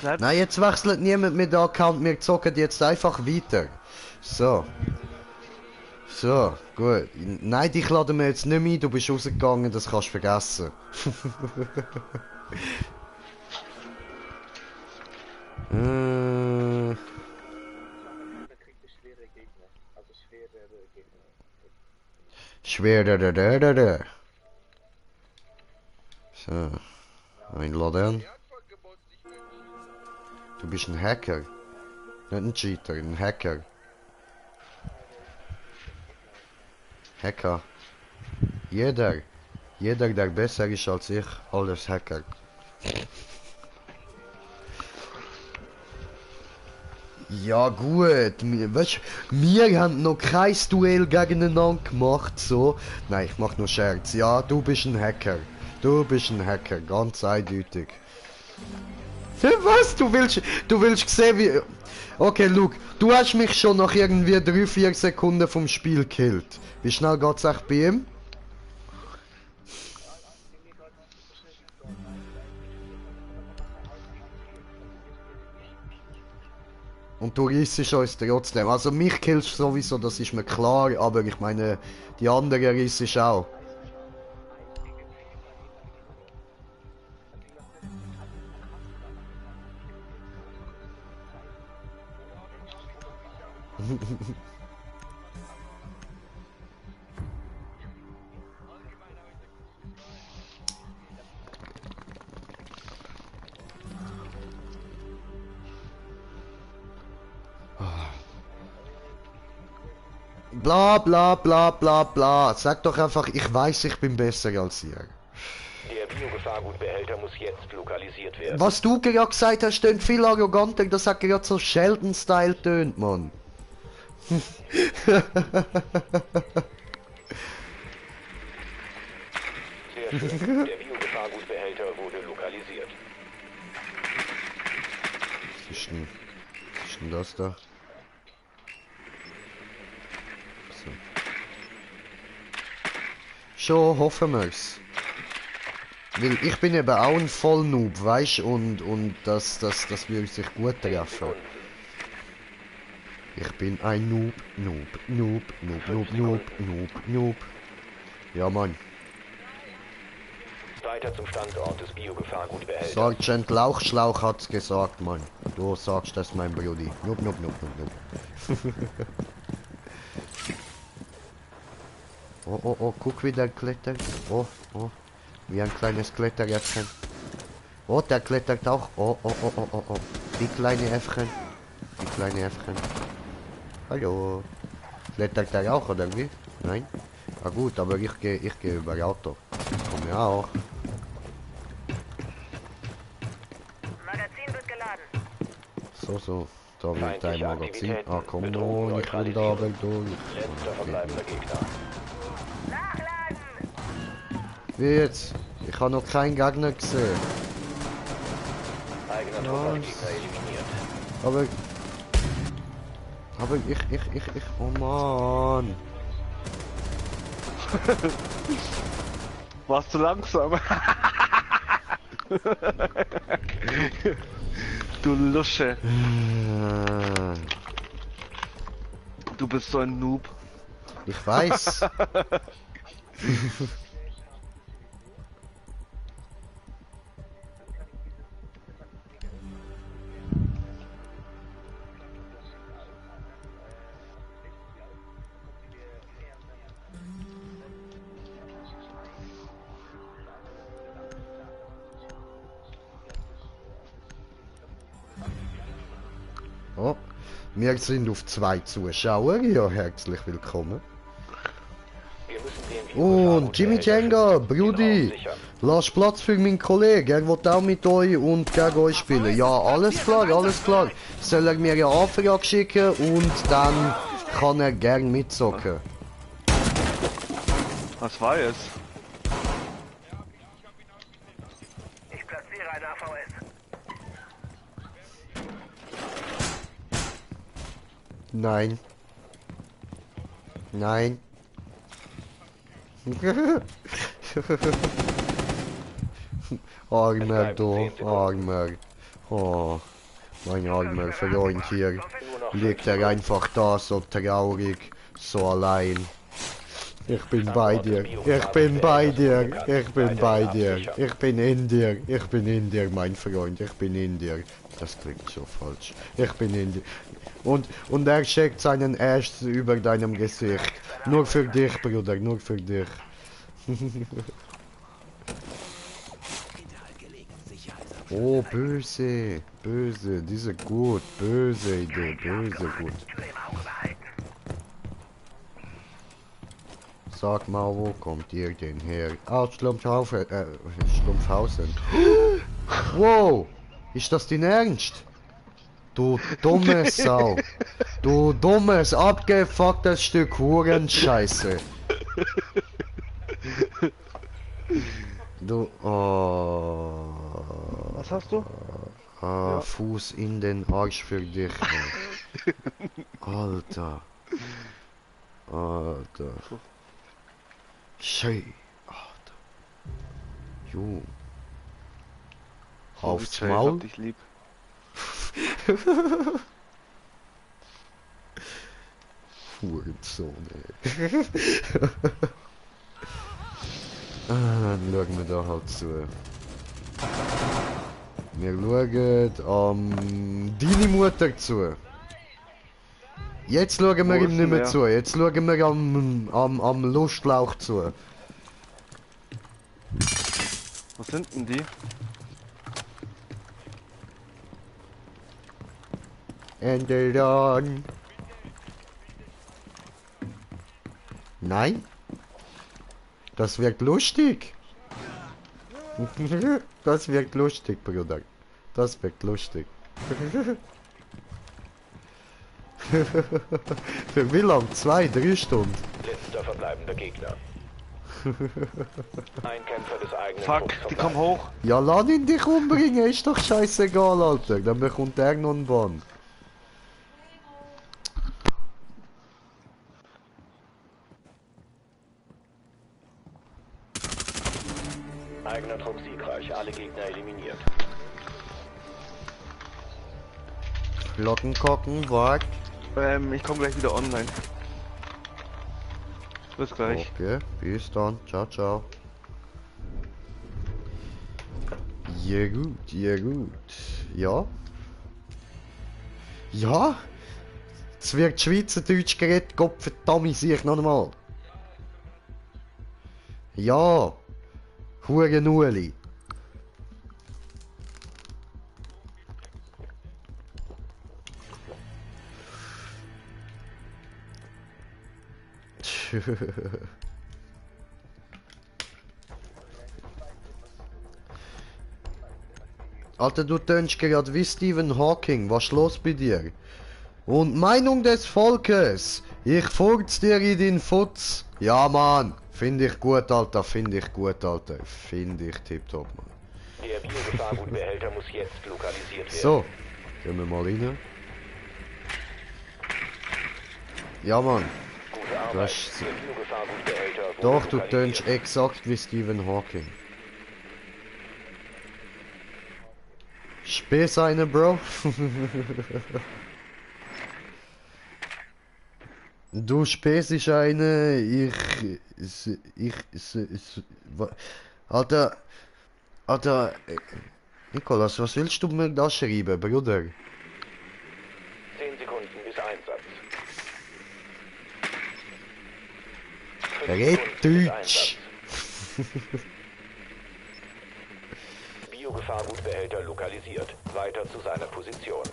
Bleib. Nein, jetzt wechselt niemand mit dem Account, wir zocken jetzt einfach weiter. So. So, gut. Nein, dich laden wir jetzt nicht mehr ein, du bist rausgegangen, das kannst du vergessen. Schwerer. So. Einladen. Du bist ein Hacker. Nicht ein Cheater, ein Hacker. Hacker. Jeder, der besser ist als ich, alles Hacker. Ja gut, wir haben noch kein Duell gegeneinander gemacht, so. Nein, ich mach nur Scherz. Ja, du bist ein Hacker. Du bist ein Hacker, ganz eindeutig. Was? Du willst sehen, wie... Okay, look, du hast mich schon nach irgendwie 3-4 Sekunden vom Spiel gekillt. Wie schnell geht's echt bei ihm? Und du rissest uns trotzdem. Also mich killst du sowieso, das ist mir klar, aber ich meine, die anderen rissest auch. Bla bla bla bla bla. Sag doch einfach, ich weiß, ich bin besser als ihr. Der Biogefahrgutbehälter muss jetzt lokalisiert werden. Was du gerade gesagt hast, tönt viel arroganter, das hat gerade so Sheldon-Style tönt, Mann. Sehr schön. Der Biogefahrgutbehälter wurde lokalisiert. Was ist denn das da? So. Schon hoffen wir's. Weil ich bin eben auch ein Vollnoob, weißt du, und das würde sich gut treffen. Ich bin ein Noob. Ja, Mann. Weiter zum Standort des Biogefahrgutbehälters. Sergeant Lauchschlauch hat's gesagt, Mann. Du sagst das, mein Brudi. Noob. Oh, guck wie der klettert. Oh. Wie ein kleines Kletteräffchen. Oh, der klettert auch. Oh. Die kleine Äffchen. Hallo. Klettert er auch, oder wie? Nein? Ah gut, aber ich gehe über Auto. Komm ja auch. Magazin wird geladen. So. Da wird dein Feindliche Magazin. Aktivitäten. Ah, komm Bedrohung on, ich will da aber durch. Letzter verbleibender Gegner. Nachladen! Wie jetzt? Ich habe noch keinen Gegner gesehen. Eigener Truppengegner eliminiert. Aber ich, oh Mann. Warst du langsam? Du Lusche. Du bist so ein Noob. Ich weiß. Oh, wir sind auf 2 Zuschauer. Ja, herzlich willkommen. Wir müssen den Und Jimmy Jenga, Biogefahrgutbehälter Brudi, sichern. lass Platz für meinen Kollegen. Er will auch mit euch und gegen euch spielen. Ja, alles klar. Soll er mir eine Anfrage schicken und dann kann er gern mitzocken. Was war jetzt? Ich platziere ein AVS. Nein. Armer, du, Armer. Oh, mein armer Freund hier. Liegt er einfach da so traurig, so allein. Ich bin bei dir, ich bin in dir, mein Freund, ich bin in dir. Das klingt so falsch. Ich bin in dir. Und er schickt seinen Arsch über deinem Gesicht. Nur für dich, Bruder, nur für dich. Oh, böse, diese gut, böse Idee, gut. Sag mal, wo kommt ihr denn her? Ah, Schlumpfhausen. Wow, ist das dein Ernst? Du dumme Sau. Du dummes, abgefucktes Stück Hurenscheiße. Du, oh. Was hast du? Fuß in den Arsch für dich. Alter. Schei. Alter. Jo. Aufs Jay, Maul. hab dich lieb. Hurensohn, ey. Dann schauen wir da halt zu. Wir schauen deine Mutter zu. Jetzt schauen wir Wo ihm ist nicht mehr der? zu. Jetzt schauen wir am Lustlauch zu. Was sind denn die? And dann. Nein? Das wird lustig. Das wird lustig, Bruder. Das wird lustig. Für wie lang? 2, 3 Stunden? Letzter verbleibender Gegner. Ein Kämpfer des eigenen Fuck, Trupps die verbleibt. kommen hoch. Ja, lass ihn dich umbringen, ist doch scheißegal, Alter. Dann bekommt er noch einen Bann. Eigener Trupp siegreich, alle Gegner eliminiert. Glockenkocken, wart. Ich komme gleich wieder online. Bis gleich. Okay, bis dann. Ciao, ciao. Ja gut, ja gut. Ja? Ja? Es wird Schweizerdeutsch geredet, Gottverdammt, sehe ich noch einmal. Ja. Hurenuli. Alter, du tönst gerade wie Stephen Hawking. Was ist los bei dir? Und Meinung des Volkes. Ich furz dir in den Futz. Ja, Mann. Finde ich gut, Alter. Finde ich gut, Alter. Finde ich tipptopp, Mann. Der Biogefahrgutbehälter muss jetzt lokalisiert werden. So. Gehen wir mal rein. Ja, Mann. Gute Arbeit. Du hast... Der Biogefahrgutbehälter wurde Doch, du lokalisiert. tönst exakt wie Stephen Hawking. Späß eine, Bro. Du späßisch eine, Alter, Nikolas, was willst du mir da schreiben, Bruder? 10 Sekunden bis Einsatz. 5 Red Sekunden bis Deutsch. Einsatz. Biogefahrgutbehälter lokalisiert. Weiter zu seiner Position.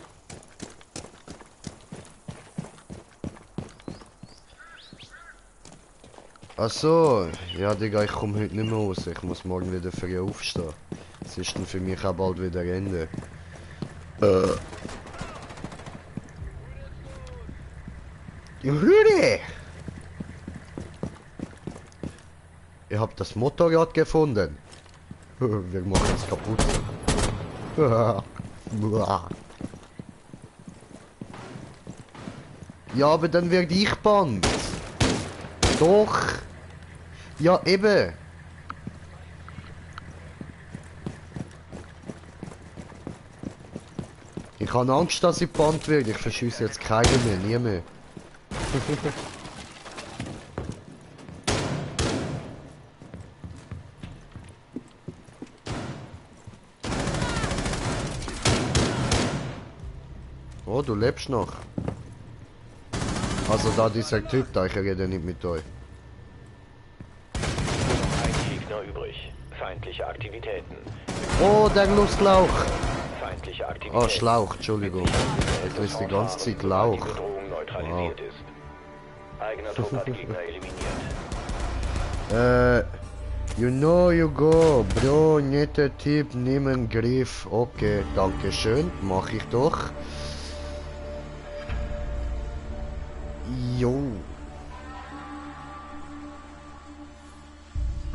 Ach so, ja Digga, ich komme heute nicht mehr raus, ich muss morgen wieder früh aufstehen. Es ist dann für mich auch bald wieder Ende. Rüdi! Ich hab das Motorrad gefunden. Wir machen es kaputt. Ja, aber dann werd ich Band. Doch. Ja, eben. Ich habe Angst, dass ich Band werde. Ich verschüsse jetzt keinen mehr, nie mehr. Oh, du lebst noch. Also da dieser Typ da, ich rede nicht mit euch. Ein Gegner übrig. Feindliche Aktivitäten. Oh, der Lustlauch. Feindliche Aktivitäten. Oh, Schlauch, Entschuldigung. Ich lese die ganze Zeit Lauch. Die Bedrohung neutralisiert ist. Eigener Trupp hat Gegner eliminiert. You know you go, Bro, netter Tipp, nimm einen Griff. Okay, danke schön, mach ich doch. Jo.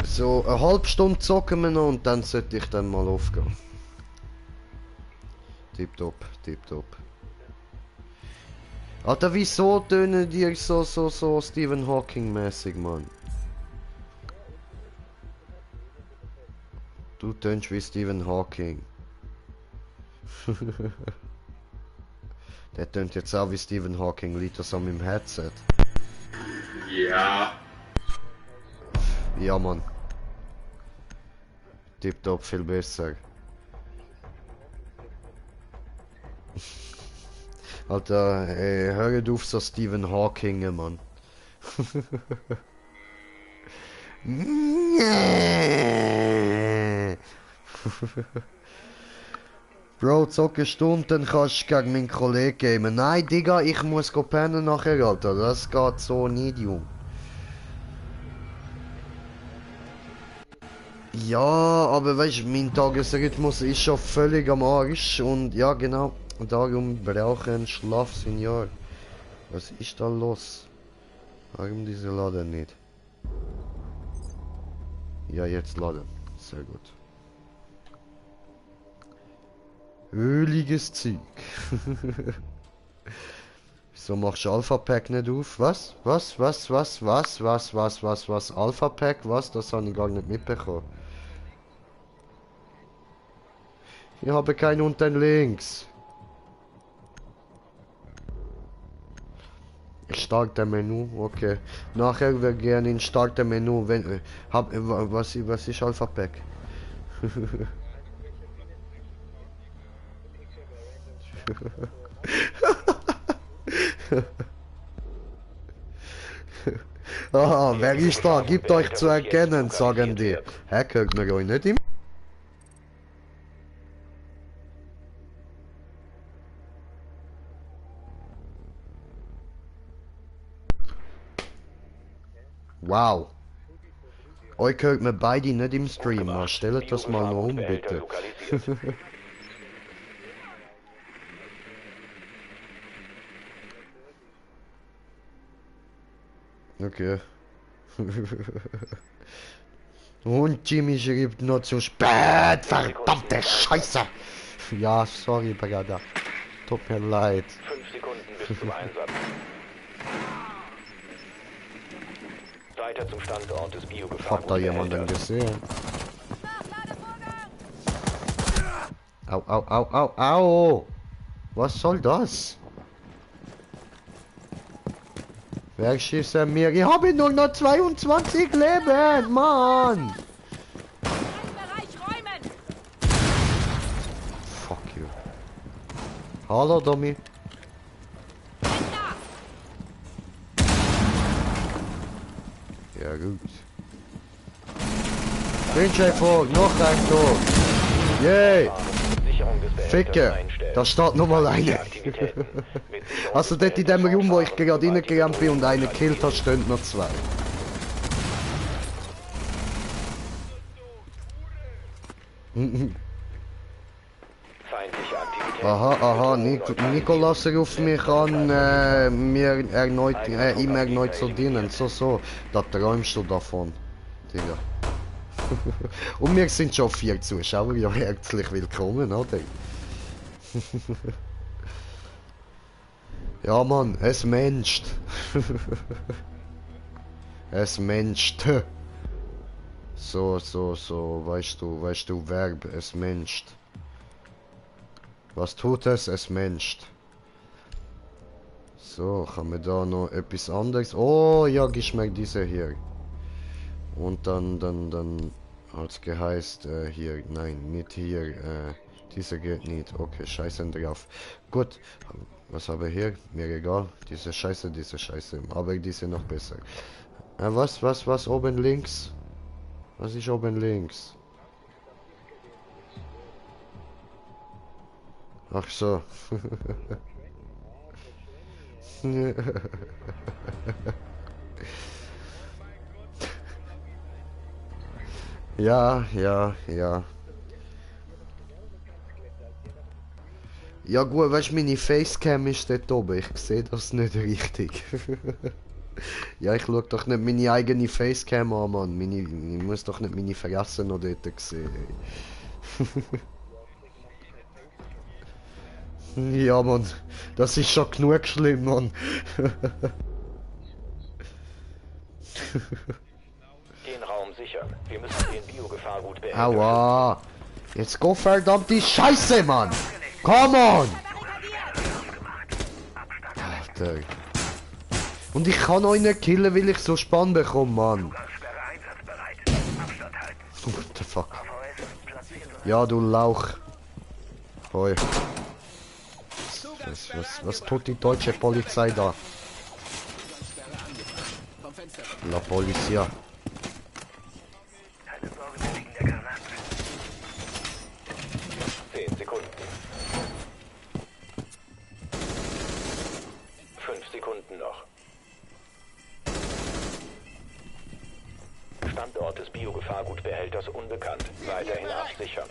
So, eine halbe Stunde zocken wir noch und dann sollte ich dann mal aufgehen. Tipptopp, tipptopp. Alter, wieso tönen die so Stephen Hawking-mäßig, Mann? Du tönst wie Stephen Hawking. Der tönt jetzt auch wie Stephen Hawking, liegt das an meinem Headset. Ja. Ja, Mann. Tipptopp, viel besser. Alter, hör auf so Stephen Hawking, Mann. Bro, zocke Stunden, dann kannst du gegen meinen Kollegen gamen. Nein, Digga, ich muss go pennen nachher, Alter. Das geht so nicht, Jung. Ja, aber weißt du, mein Tagesrhythmus ist schon völlig am Arsch. Und ja, genau. Und darum brauche ich einen Schlafsignal. Was ist da los? Warum diese Laden nicht? Ja, jetzt laden. Sehr gut. Öliges Zeug. Wieso machst du Alpha Pack nicht auf? Was? Was? Alpha Pack? Was? Das habe ich gar nicht mitbekommen. Ich habe keinen unten links. Starte Menü, okay. Nachher wir gehen in Starte Menü. Wenn was ist Alpha Pack? Ah, wer ist da? Gebt euch zu erkennen, sagen die. Hä, könnt mir euch nicht im... Wow. Euch hört mir beide nicht im Stream, mal stellt das mal noch um, bitte. Okay. Und Jimmy schreibt noch zu spät, verdammte Scheiße. Ja, sorry, Brother. Tut mir leid. 5 Sekunden bis zum Einsatz. Weiter zum Standort des Habt da jemanden gesehen? Au, au, au, au, au! Was soll das? Wer schießt mir? Ich habe nur noch 22 Leben, Mann! Fuck you. Hallo, Dummy. Ja, gut. Windschäfer, noch ein Tor. Yay! Ficke! Da steht noch mal eine. Also dort in dem Raum, wo ich gerade reingerannt bin und einen gekillt hat, stehen noch zwei. Aha, aha, Nikolas ruft mich an, ihm erneut zu dienen. So, da träumst du davon, Digga. Und wir sind schon 4 Zuschauer, ja, herzlich willkommen, oder? Ja, Mann, es menscht. Es menscht. So, weißt du, Verb, es menscht. Was tut es? Es menscht. So, haben wir da noch etwas anderes? Oh, ja, geschmeckt diese hier. Und dann hat's geheißt, hier, nein, nicht hier, diese geht nicht. Okay, scheißen drauf. Gut, was haben wir hier? Mir egal. Diese Scheiße. Aber diese noch besser. Was oben links? Was ist oben links? Ach so. Ja. Ja gut, weißt du, meine Facecam ist dort oben. Ich sehe das nicht richtig. Ja, ich schau doch nicht meine eigene Facecam an, Mann. Ich muss doch nicht meine Fresse noch dort sehen. Ja, Mann. Das ist schon genug schlimm, Mann. Den Raum sichern. Wir müssen den Biogefahrgut beenden. Aua. Jetzt go verdammt die Scheiße, Mann. Come on. Alter. Und ich kann euch nicht killen, weil ich so Spann bekomme, Mann. Zugangssperre einsatzbereit. Abstand halten. What the fuck? AVS ist platziert und Ja, du Lauch. Hoi. Was tut die deutsche Polizei da? La Polizia. keine Sorge, wir liegen der Granaten. 10 Sekunden. 5 Sekunden noch. Standort des Biogefahrgutbehälters unbekannt. Weiterhin absichern.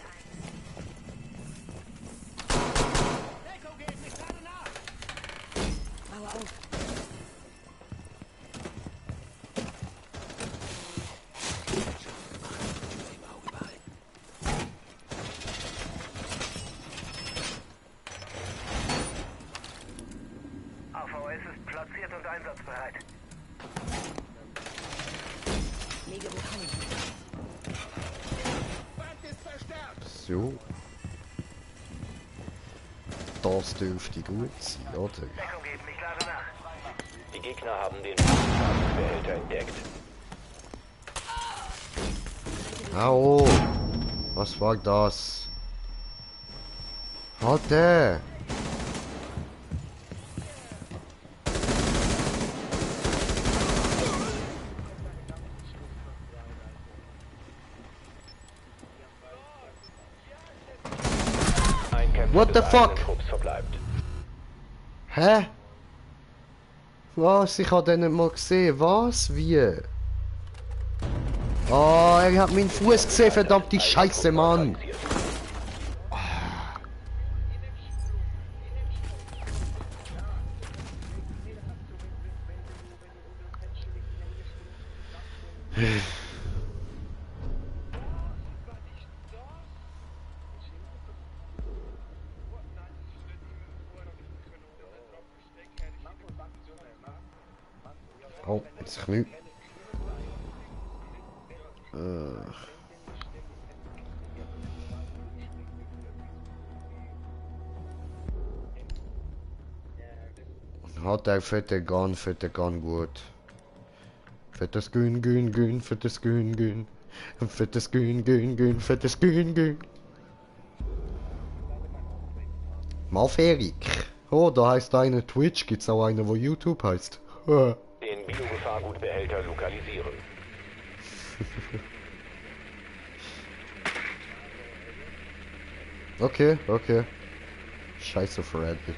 AVS ist platziert und einsatzbereit. So. Das dürfte gut sein, oder? Deckung geben, ich lade nach. Die Gegner haben den Biogefahrgutbehälter entdeckt. Au! Was war das? Warte! Ein Kämpfer What the des eigenen fuck? Trupps verbleibt. Hä? Was? Ich hab den nicht mal gesehen. Was? Wie? Oh, er hat meinen Fuß gesehen, verdammte Scheiße, Mann! Oh, jetzt Knie. Hat er fette Gun gut. Fettes Gün, fettes Gün. Fettes Gün, fettes Gün. Malferik. Oh, da heißt einer Twitch, gibt's auch einer, wo YouTube heißt. Den Biogefahrgutbehälter lokalisieren. Okay, okay. Scheiße auf Reddit.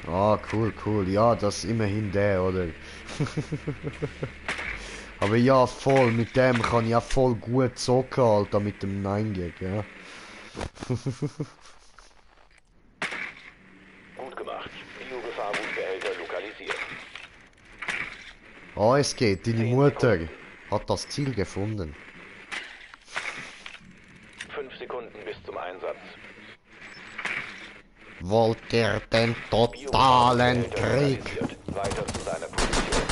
Ah, cool. Ja, das ist immerhin der, oder? Aber ja, voll, mit dem kann ich ja voll gut zocken, Alter, mit dem 9-Gig, ja. Gut gemacht. Biogefahrgutbehälter lokalisiert. Ah, es geht, deine Mutter hat das Ziel gefunden. 5 Sekunden bis zum Einsatz. Wollt ihr den totalen Krieg? Weiter zu seiner Position.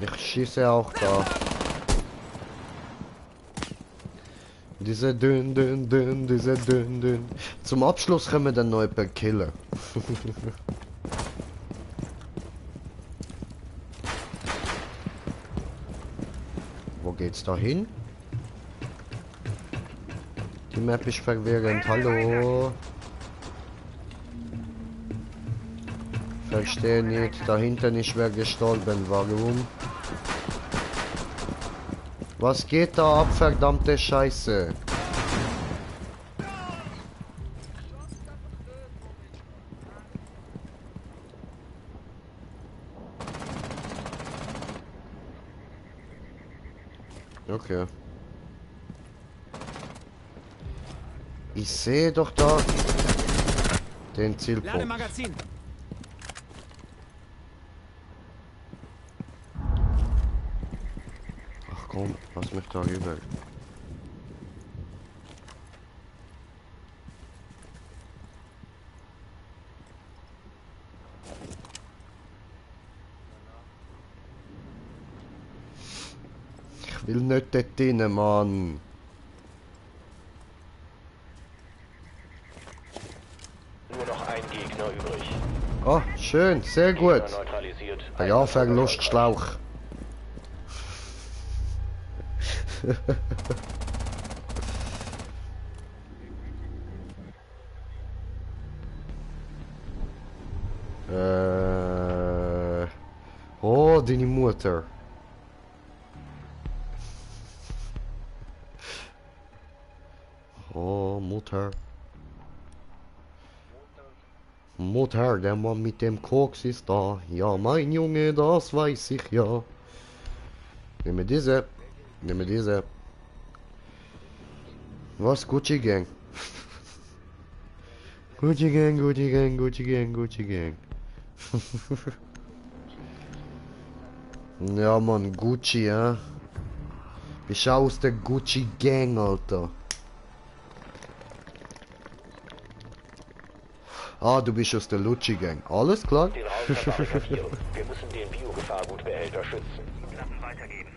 Ich schieße auch da. Diese dünn. Zum Abschluss können wir dann noch jemanden killen. Wo geht's da hin? Die Map ist verwirrend. Hallo? Verstehe nicht. Da hinten ist wer gestorben. Warum? Was geht da ab, verdammte Scheiße? Okay. Ich sehe doch da den Zielpunkt. Magazin. Ach komm, lass mich da rüber. Ich will nicht dort rein, Mann. Oh, schön, sehr gut. Gegner neutralisiert. Ja, Verlust Schlauch. Oh, deine Mutter. Oh, Mutter. Mutter, der Mann mit dem Koks ist da. Ja, mein Junge, das weiß ich ja. Nimm mir diese. Nimm mir diese. Was? Gucci Gang. Gucci Gang, Gucci Gang, Gucci Gang, Gucci Gang. Ja, Mann, Gucci, ja. Bist aus der Gucci Gang, Alter. Ah, du bist aus der Lucci Gang. Alles klar? Den Raum verbarrikadieren. Wir müssen den Biogefahrgutbehälter schützen. Klappen weitergeben.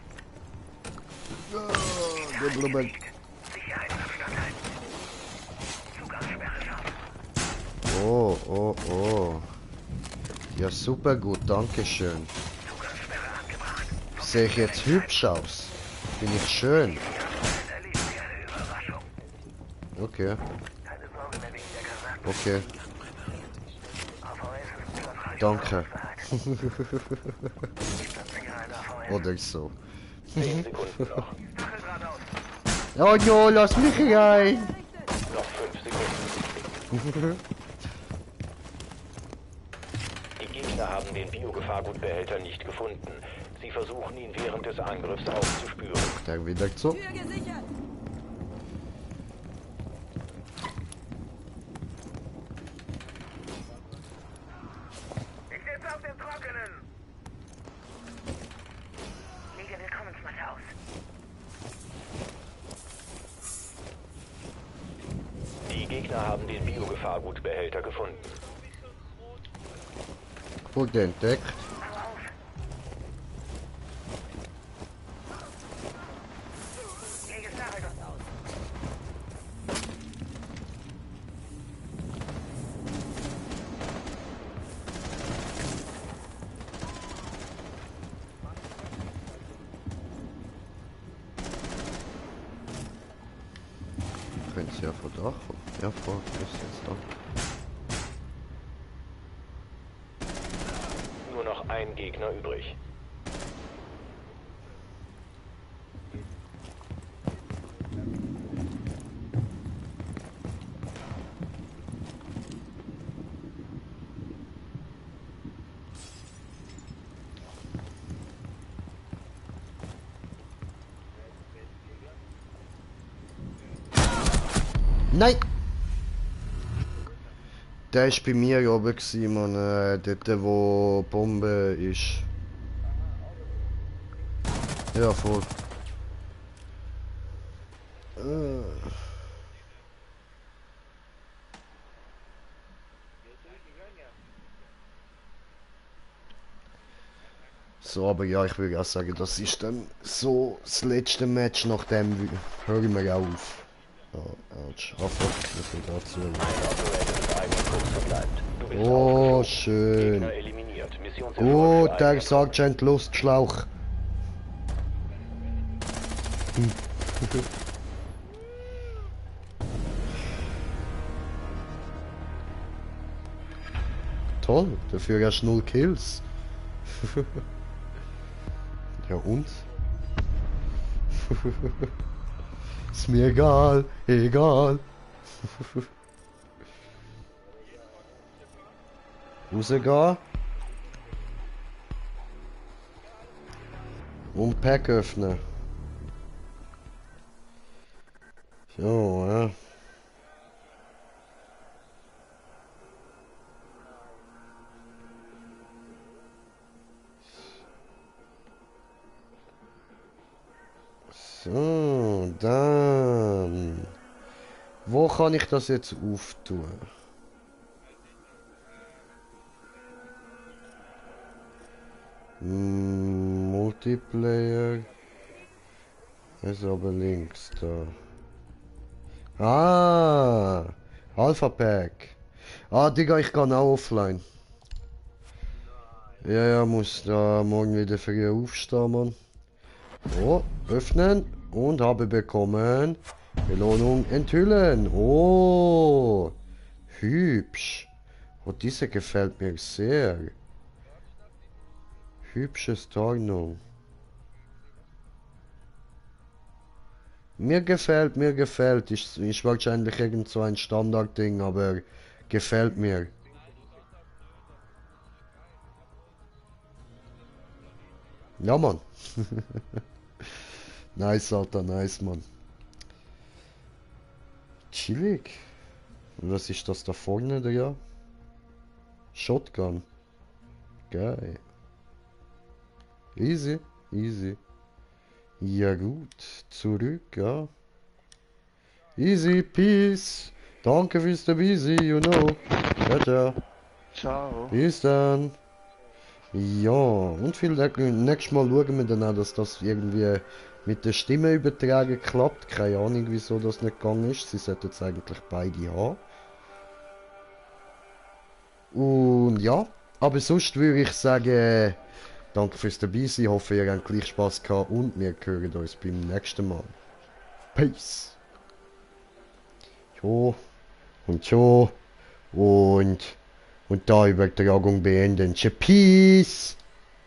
Sicherheitsabstand halten. Zugangssperre scharf. Oh, oh, oh. Ja, super gut, danke schön. Zugangssperre angebracht. Sehe ich jetzt hübsch aus? Bin ich schön? Erleben Sie eine Überraschung. Okay, Keine Sorge mehr wegen der Kaserne. okay, AVS ist platzfrei. danke. Stadtsicherheit AVS. Oder so. 10 Sekunden noch. Stachel geradeaus. Oh no, lass mich rein! Noch 5 Sekunden. Die Gegner haben den Biogefahrgutbehälter nicht gefunden. Sie versuchen ihn während des Angriffs aufzuspüren. Der wieder zu. Ich sitze auf dem Trockenen. Lege Willkommensmatte aus. Die Gegner haben den Biogefahrgutbehälter gefunden. Wurde entdeckt. Hau auf. Lege Stachelduft aus. Können Sie ja von da kommen. Ja, vor, ist jetzt da. Nur noch ein Gegner übrig. Nein! Der ist bei mir oben gewesen, man, dort wo die Bombe ist. Ja, voll. So, aber ja, ich würde auch sagen, das ist dann so das letzte Match, nachdem hören wir auf. Ja, ouch. Ah, fuck, das sind dazu. Ein Operator mit einem Kurs verbleibt. Du bist Oh, ausgeflogen. schön. Gegner eliminiert. Oh, Missionserfolg für der einen. Sergeant Lustschlauch. Toll, dafür hast du 0 Kills. Ja und? Ist mir egal, egal. Rausgehen. Und Pack öffnen. So, ja. So, dann. Wo kann ich das jetzt auftun? Multiplayer. Ist aber links da. Ah! Alpha Pack. Ah, Digga, ich kann auch offline. Ja, muss da morgen wieder früh aufstehen, Mann. Oh, öffnen und habe bekommen. Belohnung enthüllen. Oh, hübsch. Oh, diese gefällt mir sehr. Hübsches Tarnung. Mir gefällt. Ich wahrscheinlich irgend so ein Standardding, aber gefällt mir. Ja, Mann. Nice, Alter, nice, Mann. Chillig. Und was ist das da vorne, Digga? Shotgun. Geil. Easy, easy. Ja gut, zurück, ja. Easy, peace. Danke fürs dabei sein, you know. Ja, ja. Ciao. Bis dann. Ja, und vielleicht nächstes Mal schauen wir dann auch, dass das irgendwie mit der Stimme übertragen klappt. Keine Ahnung, wieso das nicht gegangen ist. Sie sollten es eigentlich beide haben. Und ja, aber sonst würde ich sagen, danke fürs dabei sein. Ich hoffe, ihr habt gleich Spaß gehabt und wir hören uns beim nächsten Mal. Peace. Jo und jo und da Übertragung beenden. Peace.